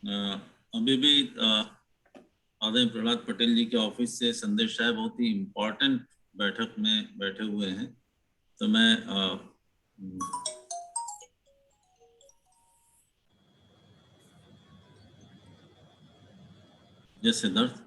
अभी भी आदरणीय प्रहलाद पटेल जी के ऑफिस से संदेश साहब बहुत ही इम्पोर्टेंट बैठक में बैठे हुए हैं। तो मैं जैसे दर्द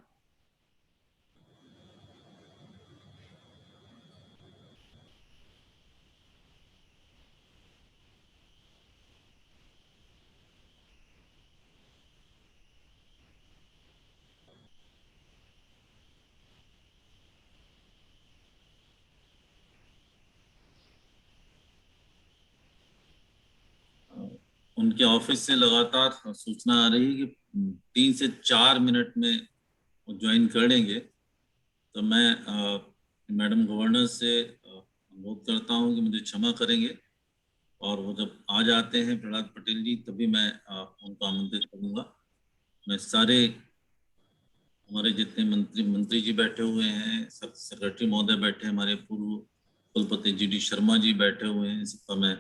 उनके ऑफिस से लगातार सूचना आ रही है कि 3 से 4 मिनट में वो ज्वाइन कर लेंगे। तो मैं मैडम गवर्नर से अनुरोध करता हूँ कि मुझे क्षमा करेंगे, और वो जब आ जाते हैं प्रहलाद पटेल जी तभी मैं उनको आमंत्रित करूंगा। मैं सारे हमारे जितने मंत्री जी बैठे हुए हैं, सब सेक्रेटरी महोदय बैठे हैं, हमारे पूर्व कुलपति GD शर्मा जी बैठे हुए हैं, सबका मैं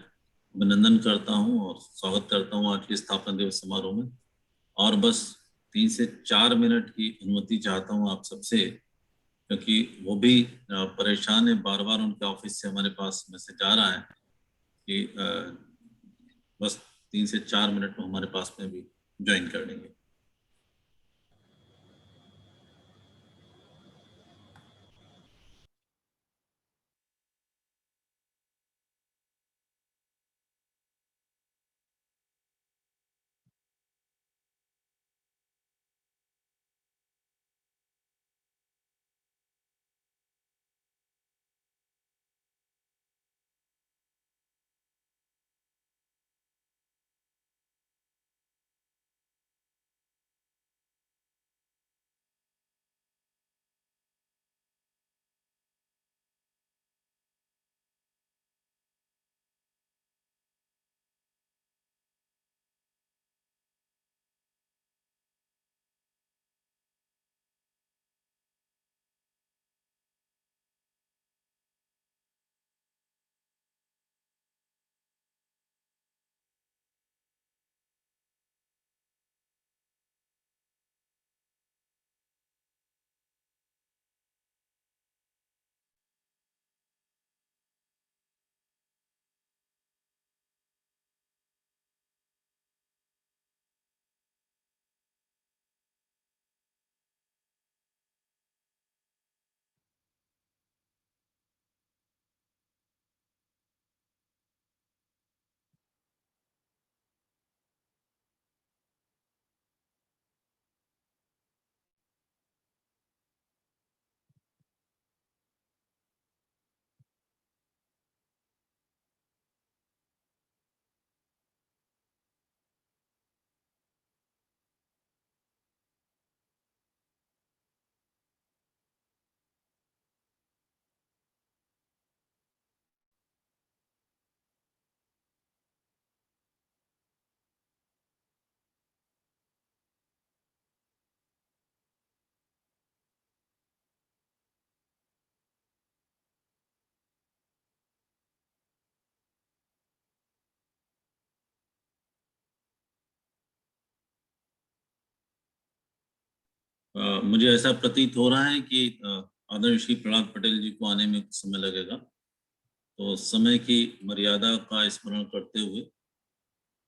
अभिनंदन करता हूं और स्वागत करता हूं आज के स्थापना दिवस समारोह में। और बस 3 से 4 मिनट की अनुमति चाहता हूं आप सबसे, क्योंकि वो भी परेशान है। बार बार उनके ऑफिस से हमारे पास मैसेज आ रहा है कि बस 3 से 4 मिनट में हमारे पास में भी ज्वाइन कर लेंगे। मुझे ऐसा प्रतीत हो रहा है कि आदरणीय श्री प्रहलाद पटेल जी को आने में कुछ समय लगेगा। तो समय की मर्यादा का स्मरण करते हुए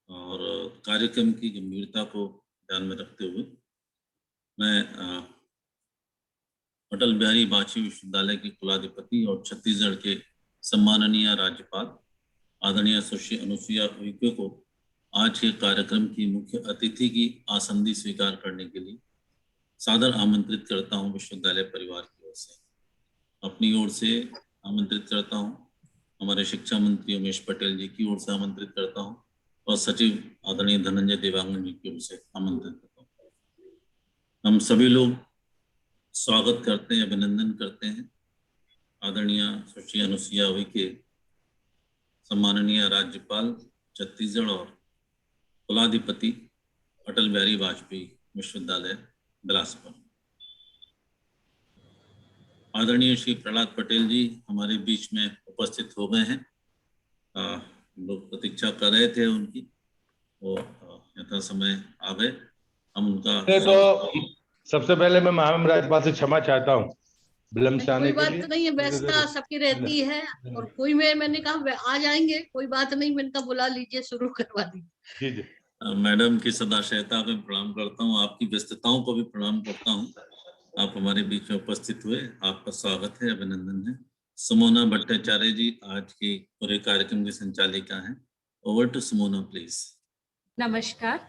और कार्यक्रम की गंभीरता को ध्यान में रखते हुए मैं अटल बिहारी वाजपेयी विश्वविद्यालय के कुलाधिपति और छत्तीसगढ़ के सम्माननीय राज्यपाल आदरणीय सुश्री अनुसुईया उइके को आज के कार्यक्रम की मुख्य अतिथि की आसंदी स्वीकार करने के लिए सादर आमंत्रित करता हूं। विश्वविद्यालय परिवार की ओर से, अपनी ओर से आमंत्रित करता हूं। हमारे शिक्षा मंत्री उमेश पटेल जी की ओर से आमंत्रित करता हूं, और सचिव आदरणीय धनंजय देवांगन जी की ओर से आमंत्रित करता हूं। हम सभी लोग स्वागत करते हैं, अभिनंदन करते हैं आदरणीय सुश्री अनुसुईया उइके, सम्माननीय राज्यपाल छत्तीसगढ़ और कुलाधिपति अटल बिहारी वाजपेयी विश्वविद्यालय बिलासपुर। आदरणीय श्री प्रहलाद पटेल जी हमारे बीच में उपस्थित हो गए हैं। लोग प्रतीक्षा कर रहे थे उनकी, वो यथा समय आ गए। हम उनका तो सबसे पहले मैं महामहिम राज्यपाल से क्षमा चाहता हूँ विलम्ब से आने कोई के बात लिए। नहीं है, व्यस्तता सबकी रहती है। और कोई मैंने कहा आ जाएंगे, कोई बात नहीं, मैंने कहा बुला लीजिए, शुरू करवा दीजिए। जी जी। मैडम की सदाशयता को प्रणाम करता हूँ, आपकी व्यस्तताओं को भी प्रणाम करता हूँ। आप हमारे बीच में उपस्थित हुए, आपका स्वागत है, अभिनंदन है। सुमोना भट्टाचार्य जी आज की पूरे कार्यक्रम की संचालिका हैं। Over to Sumona please. नमस्कार।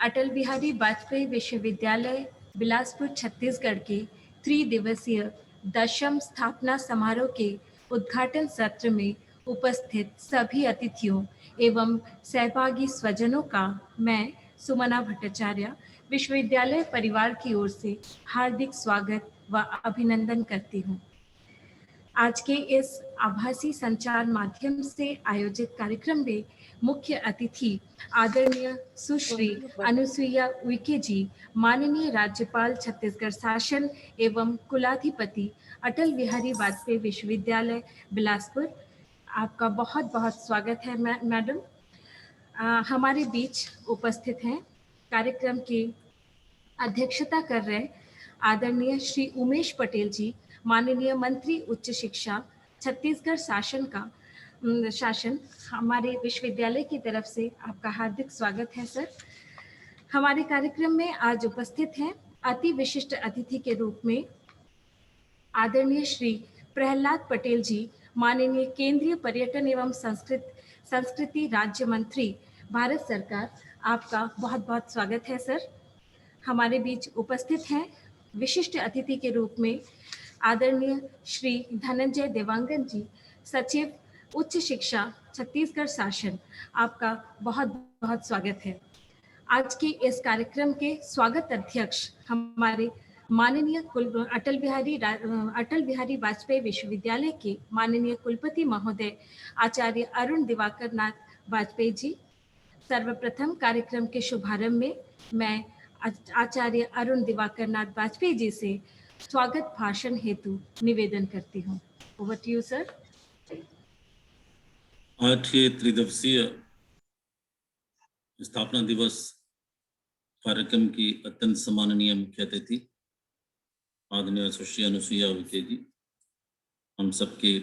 अटल बिहारी वाजपेयी विश्वविद्यालय बिलासपुर छत्तीसगढ़ के त्रिदिवसीय 10वीं स्थापना समारोह के उद्घाटन सत्र में उपस्थित सभी अतिथियों एवं सहभागी स्वजनों का मैं सुमना भट्टाचार्य विश्वविद्यालय परिवार की ओर से हार्दिक स्वागत व अभिनंदन करती हूँ। आज के इस आभासी संचार माध्यम से आयोजित कार्यक्रम में मुख्य अतिथि आदरणीय सुश्री अनुसुईया उइके जी, माननीय राज्यपाल छत्तीसगढ़ शासन एवं कुलाधिपति अटल बिहारी वाजपेयी विश्वविद्यालय बिलासपुर, आपका बहुत बहुत स्वागत है मैडम। हमारे बीच उपस्थित हैं कार्यक्रम की अध्यक्षता कर रहे आदरणीय श्री उमेश पटेल जी, माननीय मंत्री उच्च शिक्षा छत्तीसगढ़ शासन हमारे विश्वविद्यालय की तरफ से आपका हार्दिक स्वागत है सर। हमारे कार्यक्रम में आज उपस्थित हैं अति विशिष्ट अतिथि के रूप में आदरणीय श्री प्रहलाद पटेल जी, माननीय केंद्रीय पर्यटन एवं संस्कृति राज्य मंत्री भारत सरकार, आपका बहुत बहुत स्वागत है सर। हमारे बीच उपस्थित हैं विशिष्ट अतिथि के रूप में आदरणीय श्री धनंजय देवांगन जी, सचिव उच्च शिक्षा छत्तीसगढ़ शासन, आपका बहुत बहुत स्वागत है। आज के इस कार्यक्रम के स्वागत अध्यक्ष हमारे माननीय अटल बिहारी वाजपेयी विश्वविद्यालय के माननीय कुलपति महोदय आचार्य अरुण दिवाकर नाथ वाजपेयी जी। सर्वप्रथम कार्यक्रम के शुभारंभ में मैं आचार्य अरुण दिवाकर नाथ वाजपेयी जी से स्वागत भाषण हेतु निवेदन करती हूँ। Over to you sir. आज के त्रिदिवसीय स्थापना दिवस कार्यक्रम की अत्यंत सम्माननीय मुख्य अतिथि आदरणीय सुश्री अनुसुईया उइके जी, हम सबके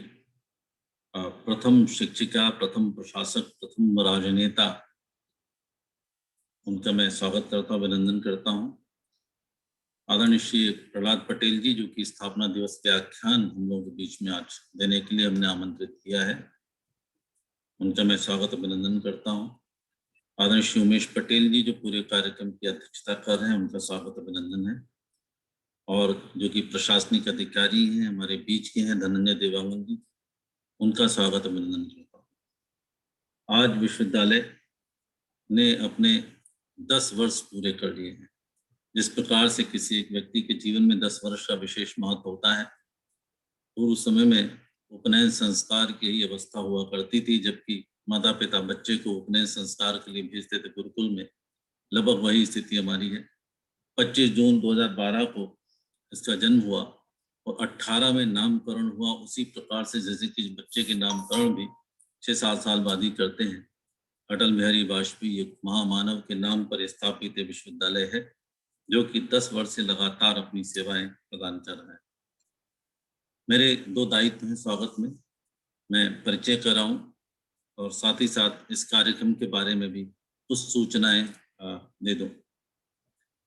प्रथम शिक्षिका, प्रथम प्रशासक, प्रथम राजनेता, उनका मैं स्वागत करता हूँ, अभिनंदन करता हूँ। आदरणीय श्री प्रहलाद पटेल जी, जो कि स्थापना दिवस के आख्यान हम लोगों के बीच में आज देने के लिए हमने आमंत्रित किया है, उनका मैं स्वागत अभिनंदन करता हूँ। आदरणीय श्री उमेश पटेल जी, जो पूरे कार्यक्रम की अध्यक्षता कर रहे हैं, उनका स्वागत अभिनंदन है। और जो कि प्रशासनिक अधिकारी हैं, हमारे बीच के हैं धनंजय देवांगन जी, उनका स्वागत अभिनंदन करता हूँ। आज विश्वविद्यालय ने अपने 10 वर्ष पूरे कर लिए हैं। जिस प्रकार से किसी एक व्यक्ति के जीवन में 10 वर्ष का विशेष महत्व होता है, पूर्व समय में उपनयन संस्कार की ही अवस्था हुआ करती थी, जबकि माता पिता बच्चे को उपनयन संस्कार के लिए भेजते थे गुरुकुल में। लगभग वही स्थिति हमारी है। 25 जून 2012 को इसका जन्म हुआ और 18 में नामकरण हुआ। उसी प्रकार से जैसे कि बच्चे के नामकरण भी 6-7 साल बाद ही करते हैं। अटल बिहारी वाजपेयी एक महामानव के नाम पर स्थापित विश्वविद्यालय है, जो कि 10 वर्ष से लगातार अपनी सेवाएं प्रदान कर रहा है। मेरे 2 दायित्व हैं स्वागत में, मैं परिचय कराऊं और साथ ही साथ इस कार्यक्रम के बारे में भी कुछ सूचनाएं दे दूं।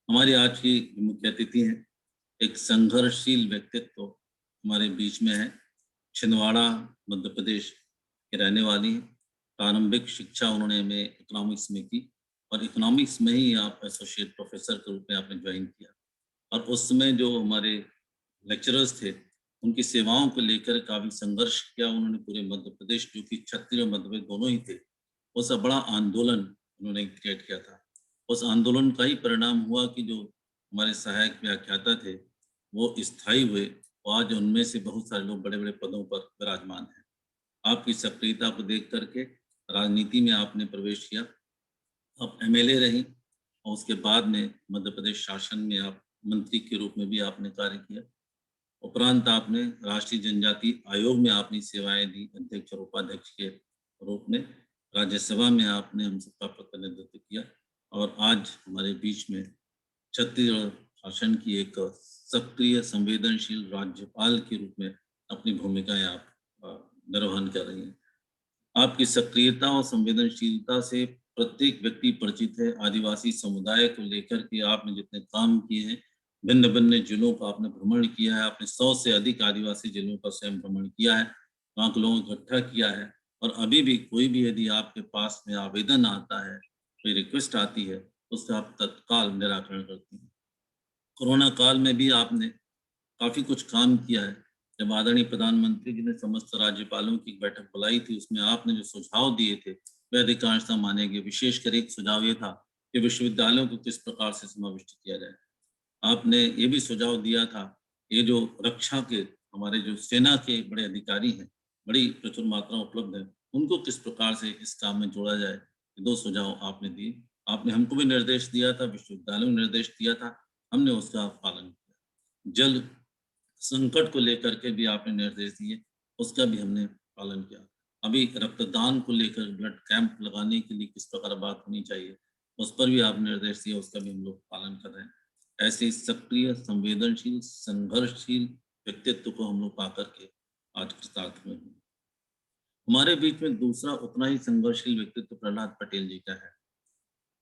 हमारी आज की मुख्य अतिथि हैं, एक संघर्षशील व्यक्तित्व हमारे बीच में है। छिंदवाड़ा मध्य प्रदेश के रहने वाली है। प्रारंभिक शिक्षा उन्होंने में इकोनॉमिक्स में की और इकोनॉमिक्स में ही आप एसोसिएट प्रोफेसर के रूप में आपने ज्वाइन किया। और उस समय जो हमारे लेक्चरर्स थे, उनकी सेवाओं को लेकर काफी संघर्ष किया उन्होंने। पूरे मध्य प्रदेश, जो कि छत्तीसगढ़ और मध्य प्रदेश दोनों ही थे, उस बड़ा आंदोलन उन्होंने क्रिएट किया था। उस आंदोलन का ही परिणाम हुआ कि जो हमारे सहायक व्याख्याता थे वो स्थायी हुए और आज उनमें से बहुत सारे लोग बड़े बड़े पदों पर विराजमान हैं। आपकी सक्रियता को देख करके राजनीति में आपने प्रवेश किया, आप एमएलए रही और उसके बाद में मध्य प्रदेश शासन में आप मंत्री के रूप में भी आपने कार्य किया। उपरांत आपने राष्ट्रीय जनजाति आयोग में अपनी सेवाएं दी, अध्यक्ष और उपाध्यक्ष के रूप में। राज्यसभा में आपने हम सबका प्रतिनिधित्व किया और आज हमारे बीच में छत्तीसगढ़ शासन की एक सक्रिय संवेदनशील राज्यपाल के रूप में अपनी भूमिकाएं आप निर्वहन कर रही हैं। आपकी सक्रियता और संवेदनशीलता से प्रत्येक व्यक्ति परिचित है। आदिवासी समुदाय को लेकर के आपने जितने काम किए हैं, भिन्न भिन्न जिलों का आपने भ्रमण किया है, आपने 100 से अधिक आदिवासी जिलों का स्वयं भ्रमण किया है, वहाँ के लोगों को इकट्ठा किया है, और अभी भी कोई भी यदि आपके पास में आवेदन आता है, कोई रिक्वेस्ट आती है, तो उसका आप तत्काल निराकरण करती हैं। कोरोना काल में भी आपने काफी कुछ काम किया है। जब आदरणीय प्रधानमंत्री जी ने समस्त राज्यपालों की एक बैठक बुलाई थी, उसमें आपने जो सुझाव दिए थे वे अधिकांशतः माने गए। विशेषकर एक सुझाव ये था कि विश्वविद्यालयों को किस प्रकार से समाविष्ट किया जाए। आपने ये भी सुझाव दिया था, ये जो रक्षा के हमारे जो सेना के बड़े अधिकारी हैं, बड़ी प्रचुर मात्रा उपलब्ध है, उनको किस प्रकार से इस काम में जोड़ा जाए। ये 2 सुझाव आपने दिए। आपने हमको भी निर्देश दिया था, विश्वविद्यालयों को निर्देश दिया था, हमने उसका पालन किया। जल संकट को लेकर के भी आपने निर्देश दिए, उसका भी हमने पालन किया। अभी रक्तदान को लेकर ब्लड कैंप लगाने के लिए किस प्रकार बात होनी चाहिए, उस पर भी आप निर्देश दिए, उसका भी हम लोग पालन कर रहे हैं। ऐसे सक्रिय, संवेदनशील, संघर्षशील व्यक्तित्व को हम लोग पा करके आज कृतार्थ हुए हैं। हमारे बीच में दूसरा उतना ही संघर्षशील व्यक्तित्व प्रहलाद पटेल जी का है।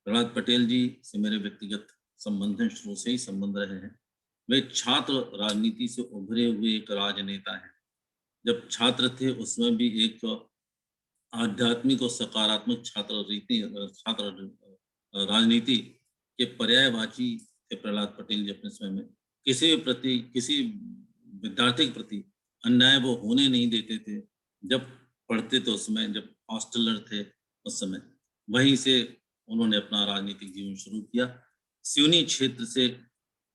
प्रहलाद पटेल जी से मेरे व्यक्तिगत संबंध हैं, शुरू से ही संबंध रहे हैं। वे छात्र राजनीति से उभरे हुए एक राजनेता हैं। जब छात्र थे उसमें भी एक आध्यात्मिक और सकारात्मक छात्र राजनीति के पर्यायवाची थे प्रहलाद पटेल जी अपने समय में। किसी भी प्रति, किसी विद्यार्थी के प्रति अन्याय वो होने नहीं देते थे। जब पढ़ते थे उस समय, जब हॉस्टलर थे उस समय, वहीं से उन्होंने अपना राजनीतिक जीवन शुरू किया। सिवनी क्षेत्र से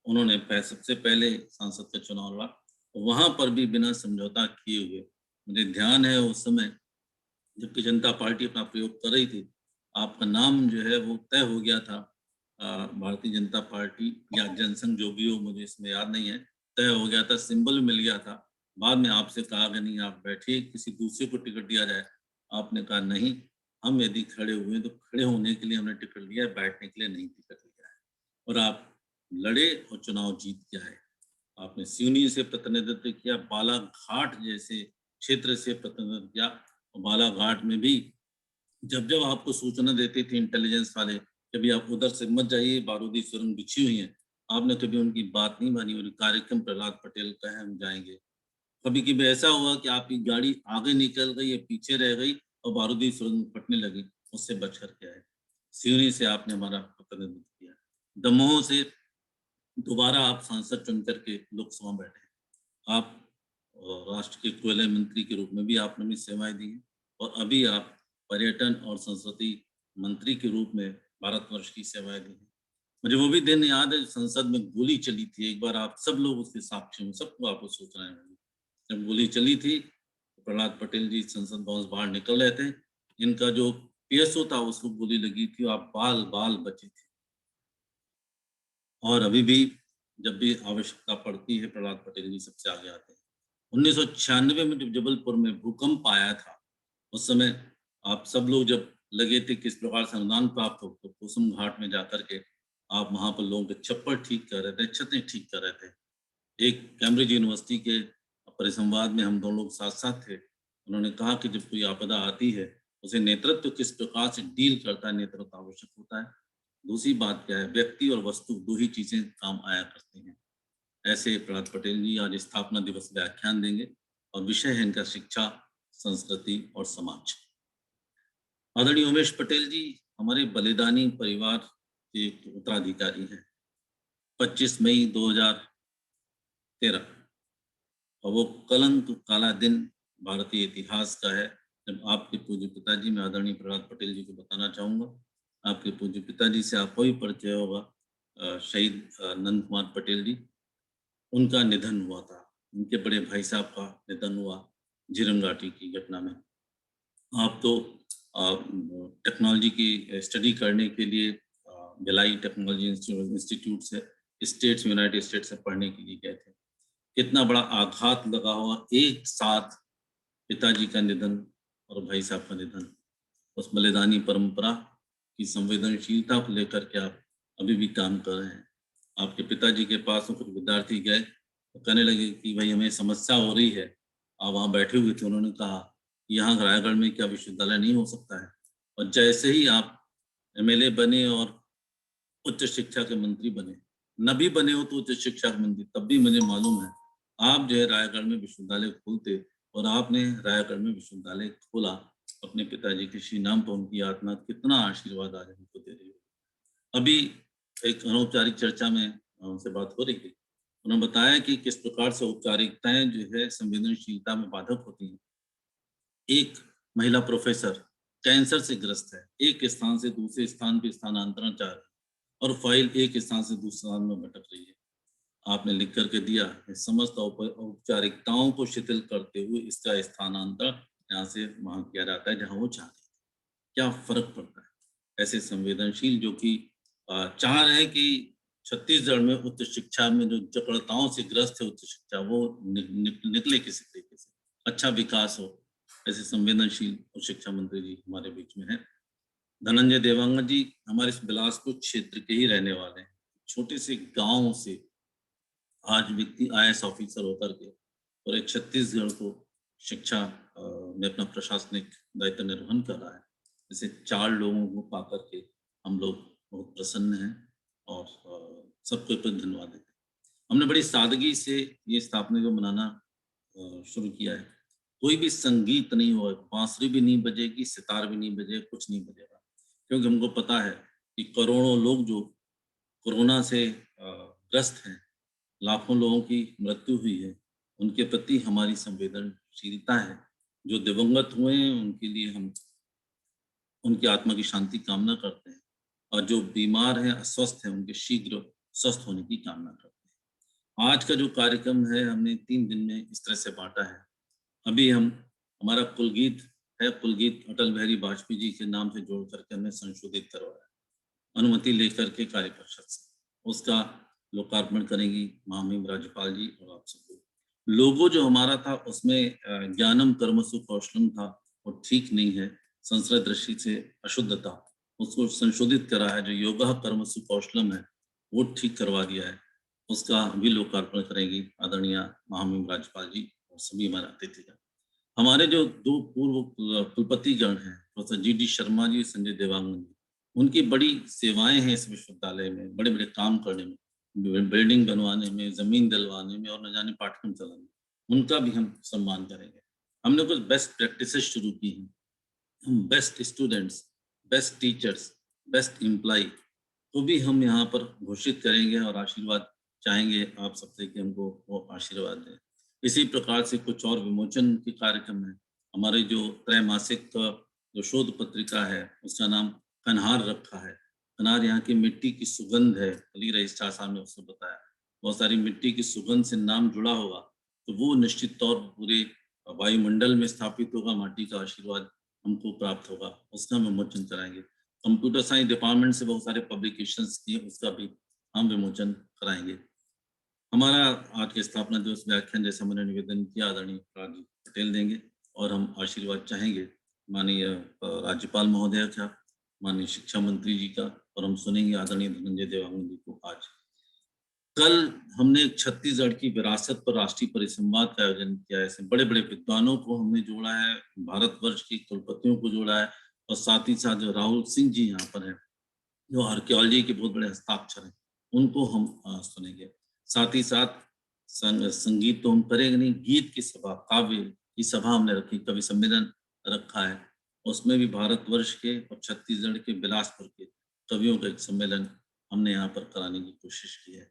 उन्होंने सबसे पहले सांसद का चुनाव लड़ा, वहां पर भी बिना समझौता किए हुए। मुझे ध्यान है उस समय जबकि जनता पार्टी अपना प्रयोग कर रही थी, आपका नाम जो है वो तय हो गया था, भारतीय जनता पार्टी या जनसंघ जो भी हो, मुझे इसमें याद नहीं है, तय हो गया था, सिंबल मिल गया था। बाद में आपसे कहा कि नहीं आप बैठिए, किसी दूसरे को टिकट दिया जाए। आपने कहा नहीं, हम यदि खड़े हुए तो खड़े होने के लिए हमने टिकट लिया है, बैठने के लिए नहीं टिकट लिया है। और आप लड़े और चुनाव जीत के आए। आपने सिवनी से प्रतिनिधित्व किया, बालाघाट जैसे क्षेत्र से प्रतिनिधित्व किया, और बालाघाट में भी जब जब आपको सूचना देते थे इंटेलिजेंस वाले, कभी आप उधर से मत जाइए, बारूदी सुरंग बिछी हुई है, आपने कभी उनकी बात नहीं मानी और कार्यक्रम प्रहलाद पटेल का है, हम जाएंगे। कभी कभी ऐसा हुआ कि आपकी गाड़ी आगे निकल गई या पीछे रह गई और बारूदी सुरंग फटने लगी, उससे बच करके आए। सिवनी से आपने हमारा प्रतिनिधित्व किया। दमोह से दोबारा आप सांसद चुन करके लोकसभा बैठे। आप राष्ट्र के कोयला मंत्री के रूप में भी आपने अपनी सेवाएं दी हैं, और अभी आप पर्यटन और संस्कृति मंत्री के रूप में भारतवर्ष की सेवाएं दी हैं। मुझे वो भी दिन याद है, संसद में गोली चली थी एक बार, आप सब लोग उसके साक्षी में, सबको आपको सूचना है। जब गोली चली थी तो प्रहलाद पटेल जी संसद भवन से बाहर निकल रहे थे, इनका जो पीएसओ था उसको गोली लगी थी, आप बाल बाल बचे थे। और अभी भी जब भी आवश्यकता पड़ती है, प्रहलाद पटेल जी सबसे आगे आते हैं। 1996 में जब जबलपुर में भूकंप आया था, उस समय आप सब लोग जब लगे थे किस प्रकार से अनुदान प्राप्त हो, तो कुसुम घाट में जाकर के आप वहां पर लोगों के छप्पर ठीक कर रहे थे, छतें ठीक कर रहे थे। एक कैम्ब्रिज यूनिवर्सिटी के परिसंवाद में हम दोनों लोग साथ साथ थे। उन्होंने कहा कि जब कोई आपदा आती है, उसे नेतृत्व किस प्रकार से डील करता है, नेतृत्व आवश्यक होता है। दूसरी बात क्या है, व्यक्ति और वस्तु दो ही चीजें काम आया करती हैं। ऐसे प्रहलाद पटेल जी आज स्थापना दिवस व्याख्यान देंगे, और विषय है इनका शिक्षा, संस्कृति और समाज। आदरणीय उमेश पटेल जी हमारे बलिदानी परिवार के उत्तराधिकारी हैं। 25 मई 2013 और वो कलंक काला दिन भारतीय इतिहास का है, जब आपके पूज्य पिताजी, मैं आदरणीय प्रहलाद पटेल जी को बताना चाहूँगा, आपके पूज्य पिताजी से आपको भी परिचय होगा, शहीद नंद कुमार पटेल जी, उनका निधन हुआ था। उनके बड़े भाई साहब का निधन हुआ झीरम घाटी की घटना में। आप तो टेक्नोलॉजी की स्टडी करने के लिए भिलाई टेक्नोलॉजी इंस्टीट्यूट से स्टेट्स, यूनाइटेड स्टेट्स से पढ़ने के लिए गए थे। कितना बड़ा आघात लगा हुआ, एक साथ पिताजी का निधन और भाई साहब का निधन। उस बलिदानी परंपरा की संवेदनशीलता को लेकर के आप अभी भी काम कर रहे हैं। आपके पिताजी के पास कुछ विद्यार्थी गए तो कहने लगे कि भाई हमें समस्या हो रही है। आप वहाँ बैठे हुए थे, उन्होंने कहा यहाँ रायगढ़ में क्या विश्वविद्यालय नहीं हो सकता है? और जैसे ही आप एमएलए बने और उच्च शिक्षा के मंत्री बने, न भी बने हो तो उच्च शिक्षा के मंत्री, तब भी मुझे मालूम है आप जो है रायगढ़ में विश्वविद्यालय खोलते, और आपने रायगढ़ में विश्वविद्यालय खोला अपने पिताजी के श्री नाम पर। उनकी आत्मा कितना आशीर्वाद आज हमको दे रही है। अभी एक अनौपचारिक चर्चा में उनसे बात हो रही थी, उन्होंने बताया कि किस प्रकार से औपचारिकताएं जो है संवेदनशीलता में बाधक होती हैं। एक महिला प्रोफेसर कैंसर से ग्रस्त है, एक स्थान से दूसरे स्थान पे स्थानांतरण चाह रही है और फाइल एक स्थान से दूसरे स्थान में भटक रही है। आपने लिख करके दिया है, समस्त औपचारिकताओं को शिथिल करते हुए इसका स्थानांतरण यहाँ से वहां किया जाता है जहां वो चाहते हैं। क्या फर्क पड़ता है? ऐसे संवेदनशील जो कि चाह रहे हैं कि छत्तीसगढ़ में उच्च शिक्षा में जो जकड़ताओं से ग्रस्त है उच्च शिक्षा, वो निकले किसी तरीके से, अच्छा विकास हो। ऐसे संवेदनशील उच्च शिक्षा मंत्री जी हमारे बीच में है। धनंजय देवांगन जी हमारे इस बिलासपुर क्षेत्र के ही रहने वाले हैं। छोटे से गांव से आज व्यक्ति IAS ऑफिसर होकर के और एक छत्तीसगढ़ को शिक्षा में अपना प्रशासनिक दायित्व निर्वहन कर रहा है। जैसे 4 लोगों को पाकर के हम लोग बहुत प्रसन्न हैं और सबको पर धन्यवाद देते हैं। हमने बड़ी सादगी से ये स्थापना को मनाना शुरू किया है। कोई भी संगीत नहीं होगा, बांसुरी भी नहीं बजेगी, सितार भी नहीं बजेगा, कुछ नहीं बजेगा, क्योंकि हमको पता है कि करोड़ों लोग जो कोरोना से ग्रस्त हैं, लाखों लोगों की मृत्यु हुई है, उनके प्रति हमारी संवेदनशीलता है। जो दिवंगत हुए हैं उनके लिए हम उनकी आत्मा की शांति कामना करते हैं, और जो बीमार हैं, अस्वस्थ हैं, उनके शीघ्र स्वस्थ होने की कामना करते हैं। आज का जो कार्यक्रम है हमने 3 दिन में इस तरह से बांटा है। अभी हमारा कुलगीत है, कुलगीत अटल बिहारी वाजपेयी जी के नाम से जोड़ करके हमने संशोधित करवाया, अनुमति लेकर के कार्य परिषद से। उसका लोकार्पण करेंगी महामहिम राज्यपाल जी और आप सब लोग। लोगो जो हमारा था उसमें ज्ञानम कर्मसु कौशलम था, वो ठीक नहीं है, संस्कृत दृष्टि से अशुद्ध था, उसको संशोधित करा है। जो योगा कर्मसु कौशलम है वो ठीक करवा दिया है, उसका भी लोकार्पण करेंगी आदरणीय महामहिम राज्यपाल जी और सभी हमारे अतिथिगण। हमारे जो 2 पूर्व कुलपतिगण हैं, प्रोफेसर GD शर्मा जी, संजय देवांगन जी, उनकी बड़ी सेवाएं हैं इस विश्वविद्यालय में, बड़े बड़े काम करने में, बिल्डिंग बनवाने में, जमीन दिलवाने में और न जाने पाठ्यक्रम चलाने में। उनका भी हम सम्मान करेंगे। हमने कुछ बेस्ट प्रैक्टिसेस शुरू की हैं। हम best students, best teachers, best employ को भी हम यहाँ पर घोषित करेंगे और आशीर्वाद चाहेंगे आप सबसे कि हमको वो आशीर्वाद दें। इसी प्रकार से कुछ और विमोचन के कार्यक्रम है। हमारे जो त्रैमासिक जो शोध पत्रिका है उसका नाम कन्हार रखा है। कन्हार यहाँ की मिट्टी की सुगंध है, अली रईस साहब ने उसको बताया। बहुत सारी मिट्टी की सुगंध से नाम जुड़ा होगा तो वो निश्चित तौर पर पूरे वायुमंडल में स्थापित होगा, माटी का आशीर्वाद हमको प्राप्त होगा, उसका हम विमोचन कराएंगे। कंप्यूटर साइंस डिपार्टमेंट से बहुत सारे पब्लिकेशंस किए, उसका भी हम विमोचन कराएंगे। हमारा आज की स्थापना दिवस व्याख्यान जैसा मैंने निवेदन किया आदरणीय राजीव पटेल देंगे और हम आशीर्वाद चाहेंगे माननीय राज्यपाल महोदय का, माननीय शिक्षा मंत्री जी का, और हम सुनेंगे आदरणीय धनंजय देवांगन जी को। आज कल हमने छत्तीसगढ़ की विरासत पर राष्ट्रीय परिसंवाद का आयोजन किया है। ऐसे बड़े बड़े विद्वानों को हमने जोड़ा है, भारतवर्ष के कुलपतियों को जोड़ा है, और साथ ही साथ जो राहुल सिंह जी यहाँ पर हैं जो आर्कियोलॉजी के बहुत बड़े हस्ताक्षर हैं, उनको हम सुनेंगे। साथ ही साथ संगीत तो हम करेंगे नहीं, गीत की सभा, काव्य की सभा हमने रखी, कवि सम्मेलन रखा है, उसमें भी भारतवर्ष के और छत्तीसगढ़ के बिलासपुर के कवियों का एक सम्मेलन हमने यहाँ पर कराने की कोशिश की है।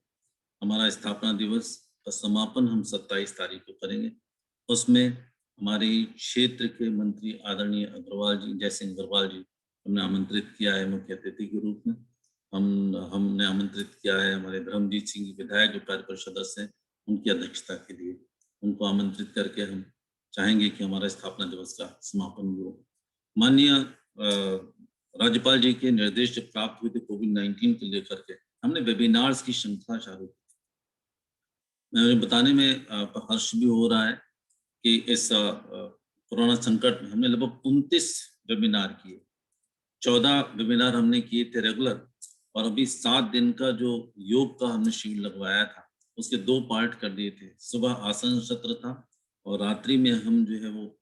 हमारा स्थापना दिवस का समापन हम 27 तारीख को करेंगे। उसमें हमारे क्षेत्र के मंत्री आदरणीय अग्रवाल जी, जय सिंह अग्रवाल जी, हमने आमंत्रित किया है मुख्य अतिथि के रूप में। हमने आमंत्रित किया है हमारे धर्मजीत सिंह जी विधायक जो कार्य परिषद सदस्य हैं, उनकी अध्यक्षता के लिए उनको आमंत्रित करके हम चाहेंगे कि हमारा स्थापना दिवस का समापन हो। माननीय राज्यपाल जी के निर्देश जब प्राप्त हुए थे कोविड-19 को लेकर के, हमने वेबिनार्स की श्रृंखला चालू की। मुझे बताने में हर्ष भी हो रहा है कि इस कोरोना संकट में हमने लगभग 29 वेबिनार किए। 14 वेबिनार हमने किए थे रेगुलर और अभी 7 दिन का जो योग का हमने शिविर लगवाया था, उसके 2 पार्ट कर दिए थे। सुबह आसन सत्र था और रात्रि में हम जो है वो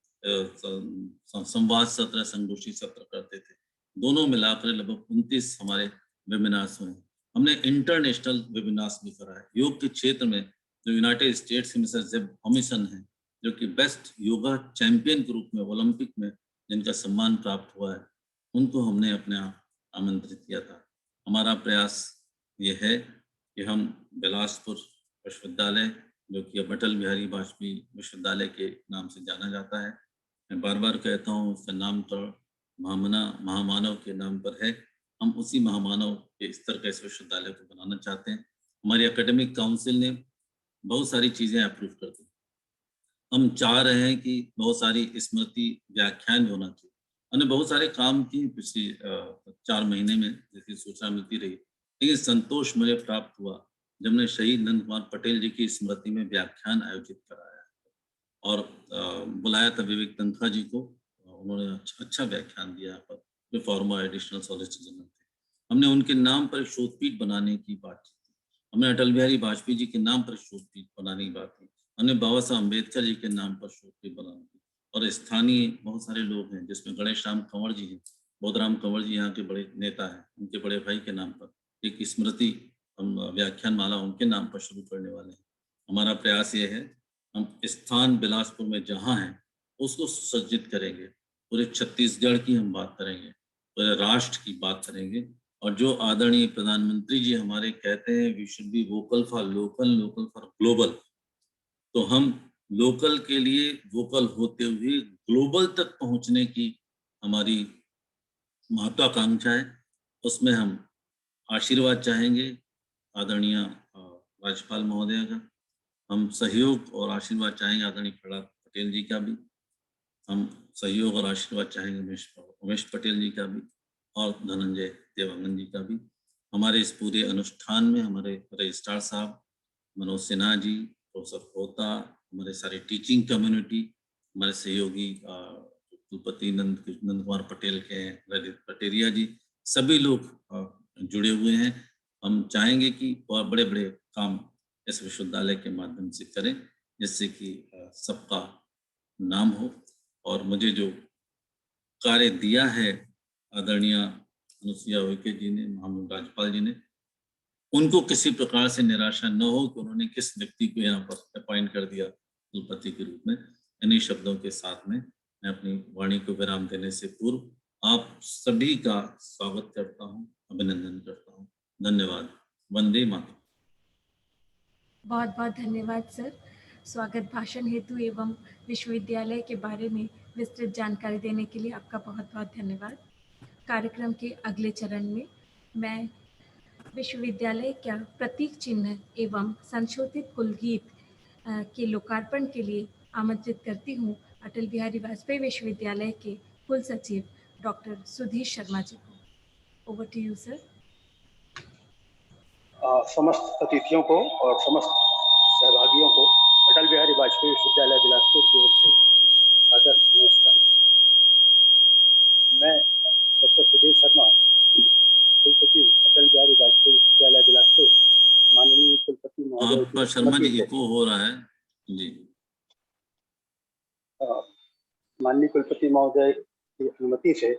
संवाद सत्र, संगोष्ठी सत्र करते थे। दोनों मिलाकर लगभग 29 हमारे वेबिनार्स हुए। हमने इंटरनेशनल वेबिनार्स भी कराए। योग के क्षेत्र में जो यूनाइटेड स्टेट्स के मिस्टर जेब हॉमिसन हैं, जो कि बेस्ट योगा चैंपियन के रूप में ओलंपिक में जिनका सम्मान प्राप्त हुआ है, उनको हमने अपने यहाँ आमंत्रित किया था। हमारा प्रयास ये है कि हम बिलासपुर विश्वविद्यालय, जो कि अब अटल बिहारी वाजपेयी विश्वविद्यालय के नाम से जाना जाता है, मैं बार-बार कहता हूँ उसका नाम तो महामानव के नाम पर है। हम उसी महामानव के स्तर का इस विश्वविद्यालय को बनाना चाहते हैं। हमारी एकेडमिक काउंसिल ने बहुत सारी चीज़ें अप्रूव कर दी। हम चाह रहे हैं कि बहुत सारी स्मृति व्याख्यान भी होना चाहिए। हमने बहुत सारे काम किए पिछले 4 महीने में, जैसी सूचना मिलती रही, लेकिन संतोष मुझे प्राप्त हुआ जब हमने शहीद नंद कुमार पटेल जी की स्मृति में व्याख्यान आयोजित कराया और बुलाया था विवेक तनखा जी को। उन्होंने अच्छा व्याख्यान दिया यहाँ पर, जो फॉर्मर एडिशनल सॉलिसिटर जनरल थे। हमने उनके नाम पर एक शोधपीठ बनाने की बात की थी। हमने अटल बिहारी वाजपेयी जी के नाम पर शोधपीठ बनाने की बात की। हमने बाबा साहब अम्बेडकर जी के नाम पर शोधपीठ बनाने की, और स्थानीय बहुत सारे लोग हैं जिसमें गणेश राम कंवर जी हैं, बोधराम कंवर जी यहाँ के बड़े नेता हैं, उनके बड़े भाई के नाम पर एक स्मृति हम व्याख्यान माला उनके नाम पर शुरू करने वाले हैं। हमारा प्रयास ये है, हम स्थान बिलासपुर में जहाँ हैं उसको सुसज्जित करेंगे। पूरे छत्तीसगढ़ की हम बात करेंगे, पूरे राष्ट्र की बात करेंगे, और जो आदरणीय प्रधानमंत्री जी हमारे कहते हैं we should be vocal for local, local for global, तो हम लोकल के लिए वोकल होते हुए ग्लोबल तक पहुंचने की हमारी महत्वाकांक्षा है। उसमें हम आशीर्वाद चाहेंगे आदरणीय राज्यपाल महोदय का, हम सहयोग और आशीर्वाद चाहेंगे आदरणीय प्रहलाद पटेल जी का भी, हम सहयोग और आशीर्वाद चाहेंगे उमेश पटेल जी का भी, और धनंजय देवांगन जी का भी। हमारे इस पूरे अनुष्ठान में हमारे रजिस्ट्रार साहब मनोज सिन्हा जी, प्रोफेसर होता, हमारे सारे टीचिंग कम्युनिटी, हमारे सहयोगी कुलपति नंद कुमार पटेल के हैं, ललित पटेरिया जी, सभी लोग जुड़े हुए हैं। हम चाहेंगे कि और बड़े-बड़े काम इस विश्वविद्यालय के माध्यम से करें, जिससे कि सबका नाम हो। और मुझे जो कार्य दिया है आदरणीय अनुसुईया उइके जी ने, माननीय राज्यपाल जी ने, उनको किसी प्रकार से निराशा न हो कि उन्होंने किस व्यक्ति को यहाँ पर अपॉइंट कर दिया कुलपति के रूप में। इन्हीं शब्दों के साथ में मैं अपनी वाणी को विराम देने से पूर्व आप सभी का स्वागत करता हूँ, अभिनंदन करता हूँ। धन्यवाद। वंदे मातरम। बहुत बहुत धन्यवाद सर, स्वागत भाषण हेतु एवं विश्वविद्यालय के बारे में विस्तृत जानकारी देने के लिए आपका बहुत बहुत धन्यवाद। कार्यक्रम के अगले चरण में मैं विश्वविद्यालय का प्रतीक चिन्ह एवं संशोधित कुलगीत के लोकार्पण के लिए आमंत्रित करती हूँ अटल बिहारी वाजपेयी विश्वविद्यालय के कुल सचिव डॉक्टर सुधीर शर्मा जी को। Over to you sir. समस्त अतिथियों को और समस्त सहभागियों को अटल बिहारी वाजपेयी विश्वविद्यालय बिलासपुर की ओर से आदर नमस्कार। मैं डॉक्टर सुधीर शर्मा, कुलपति अटल बिहारी वाजपेयी विश्वविद्यालय बिलासपुर, माननीय कुलपति महोदय आपका शर्मा जी इको हो रहा है जी। माननीय कुलपति महोदय की अनुमति से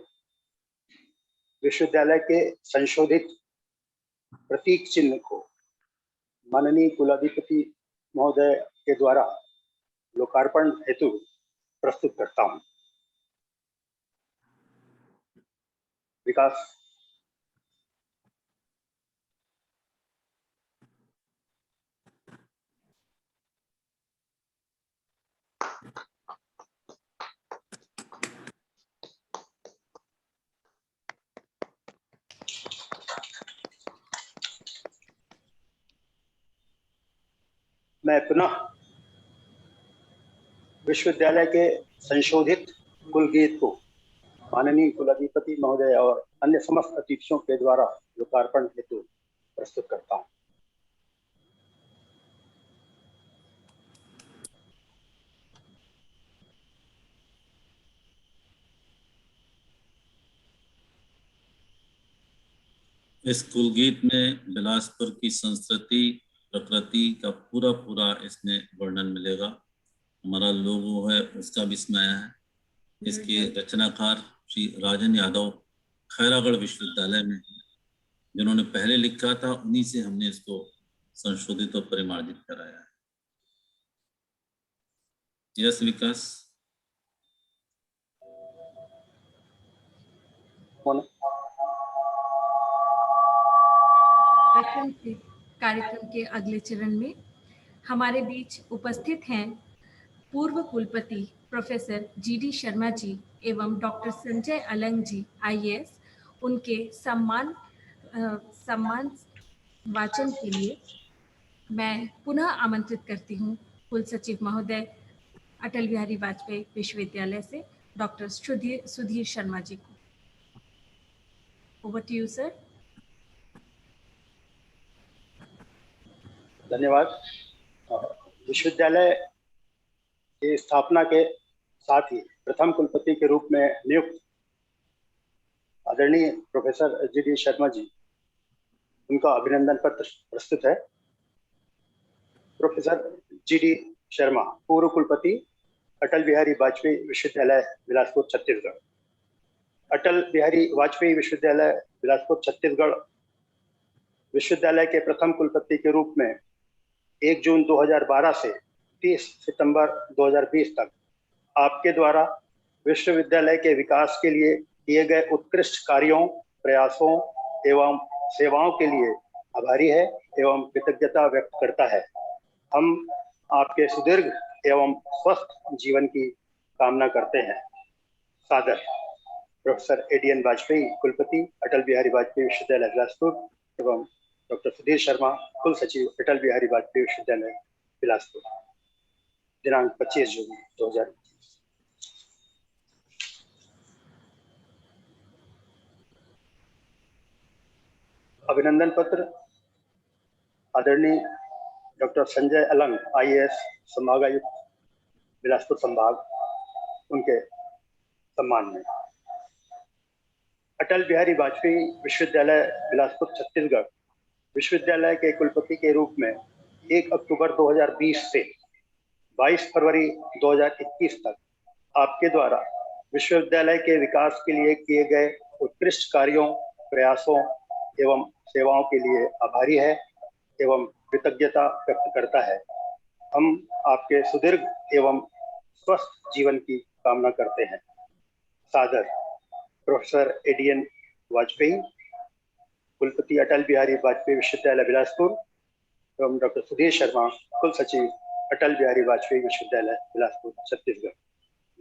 विश्वविद्यालय के संशोधित प्रतीक चिन्ह को माननीय कुलाधिपति महोदय के द्वारा लोकार्पण हेतु प्रस्तुत करता हूं। विकास। मैं पुनः विश्वविद्यालय के संशोधित कुलगीत को माननीय कुलाधिपति महोदय और अन्य समस्त अतिथियों के द्वारा लोकार्पण हेतु प्रस्तुत करता हूं। इस कुलगीत में बिलासपुर की संस्कृति प्रकृति का पूरा इसमें वर्णन मिलेगा। हमारा लोगो है उसका भी इसमें आया है। इसके रचनाकार श्री राजन यादव खैरागढ़ विश्वविद्यालय में, जिन्होंने पहले लिखा था, उन्हीं से हमने इसको संशोधित और परिमार्जित कराया है। यस विकास। कार्यक्रम के अगले चरण में हमारे बीच उपस्थित हैं पूर्व कुलपति प्रोफेसर GD शर्मा जी एवं डॉक्टर संजय अलंग जी IAS। उनके सम्मान वाचन के लिए मैं पुनः आमंत्रित करती हूँ कुल सचिव महोदय अटल बिहारी वाजपेयी विश्वविद्यालय से डॉक्टर सुधीर शर्मा जी को। Over to you sir. धन्यवाद। विश्वविद्यालय की स्थापना के साथ ही प्रथम कुलपति के रूप में नियुक्त आदरणीय प्रोफेसर GD शर्मा जी, उनका अभिनंदन पत्र प्रस्तुत है। प्रोफेसर GD शर्मा, पूर्व कुलपति, अटल बिहारी वाजपेयी विश्वविद्यालय बिलासपुर छत्तीसगढ़। अटल बिहारी वाजपेयी विश्वविद्यालय बिलासपुर छत्तीसगढ़ विश्वविद्यालय के प्रथम कुलपति के रूप में 1 जून 2012 से 30 सितंबर 2020 तक आपके द्वारा विश्वविद्यालय के विकास के लिए किए गए उत्कृष्ट कार्यों, प्रयासों एवं सेवाओं के लिए आभारी है एवं कृतज्ञता व्यक्त करता है। हम आपके सुदीर्घ एवं स्वस्थ जीवन की कामना करते हैं। सादर प्रोफेसर ADN वाजपेयी, कुलपति, अटल बिहारी वाजपेयी विश्वविद्यालय बिलासपुर, एवं डॉक्टर सुधीर शर्मा, कुल सचिव, अटल बिहारी वाजपेयी विश्वविद्यालय बिलासपुर। दिनांक 25 जून 2021। अभिनंदन पत्र आदरणीय डॉक्टर संजय अलंग IAS, संभागायुक्त बिलासपुर संभाग, उनके सम्मान में। अटल बिहारी वाजपेयी विश्वविद्यालय बिलासपुर छत्तीसगढ़ विश्वविद्यालय के कुलपति के रूप में 1 अक्टूबर 2020 से 22 फरवरी 2021 तक आपके द्वारा विश्वविद्यालय के विकास के लिए किए गए उत्कृष्ट कार्यों, प्रयासों एवं सेवाओं के लिए आभारी है एवं कृतज्ञता व्यक्त करता है। हम आपके सुदीर्घ एवं स्वस्थ जीवन की कामना करते हैं। सादर प्रोफेसर ADN वाजपेयी, कुलपति, अटल बिहारी वाजपेयी विश्वविद्यालय बिलासपुर, एवं डॉक्टर सुधीर शर्मा, कुल सचिव, अटल बिहारी वाजपेयी विश्वविद्यालय बिलासपुर छत्तीसगढ़।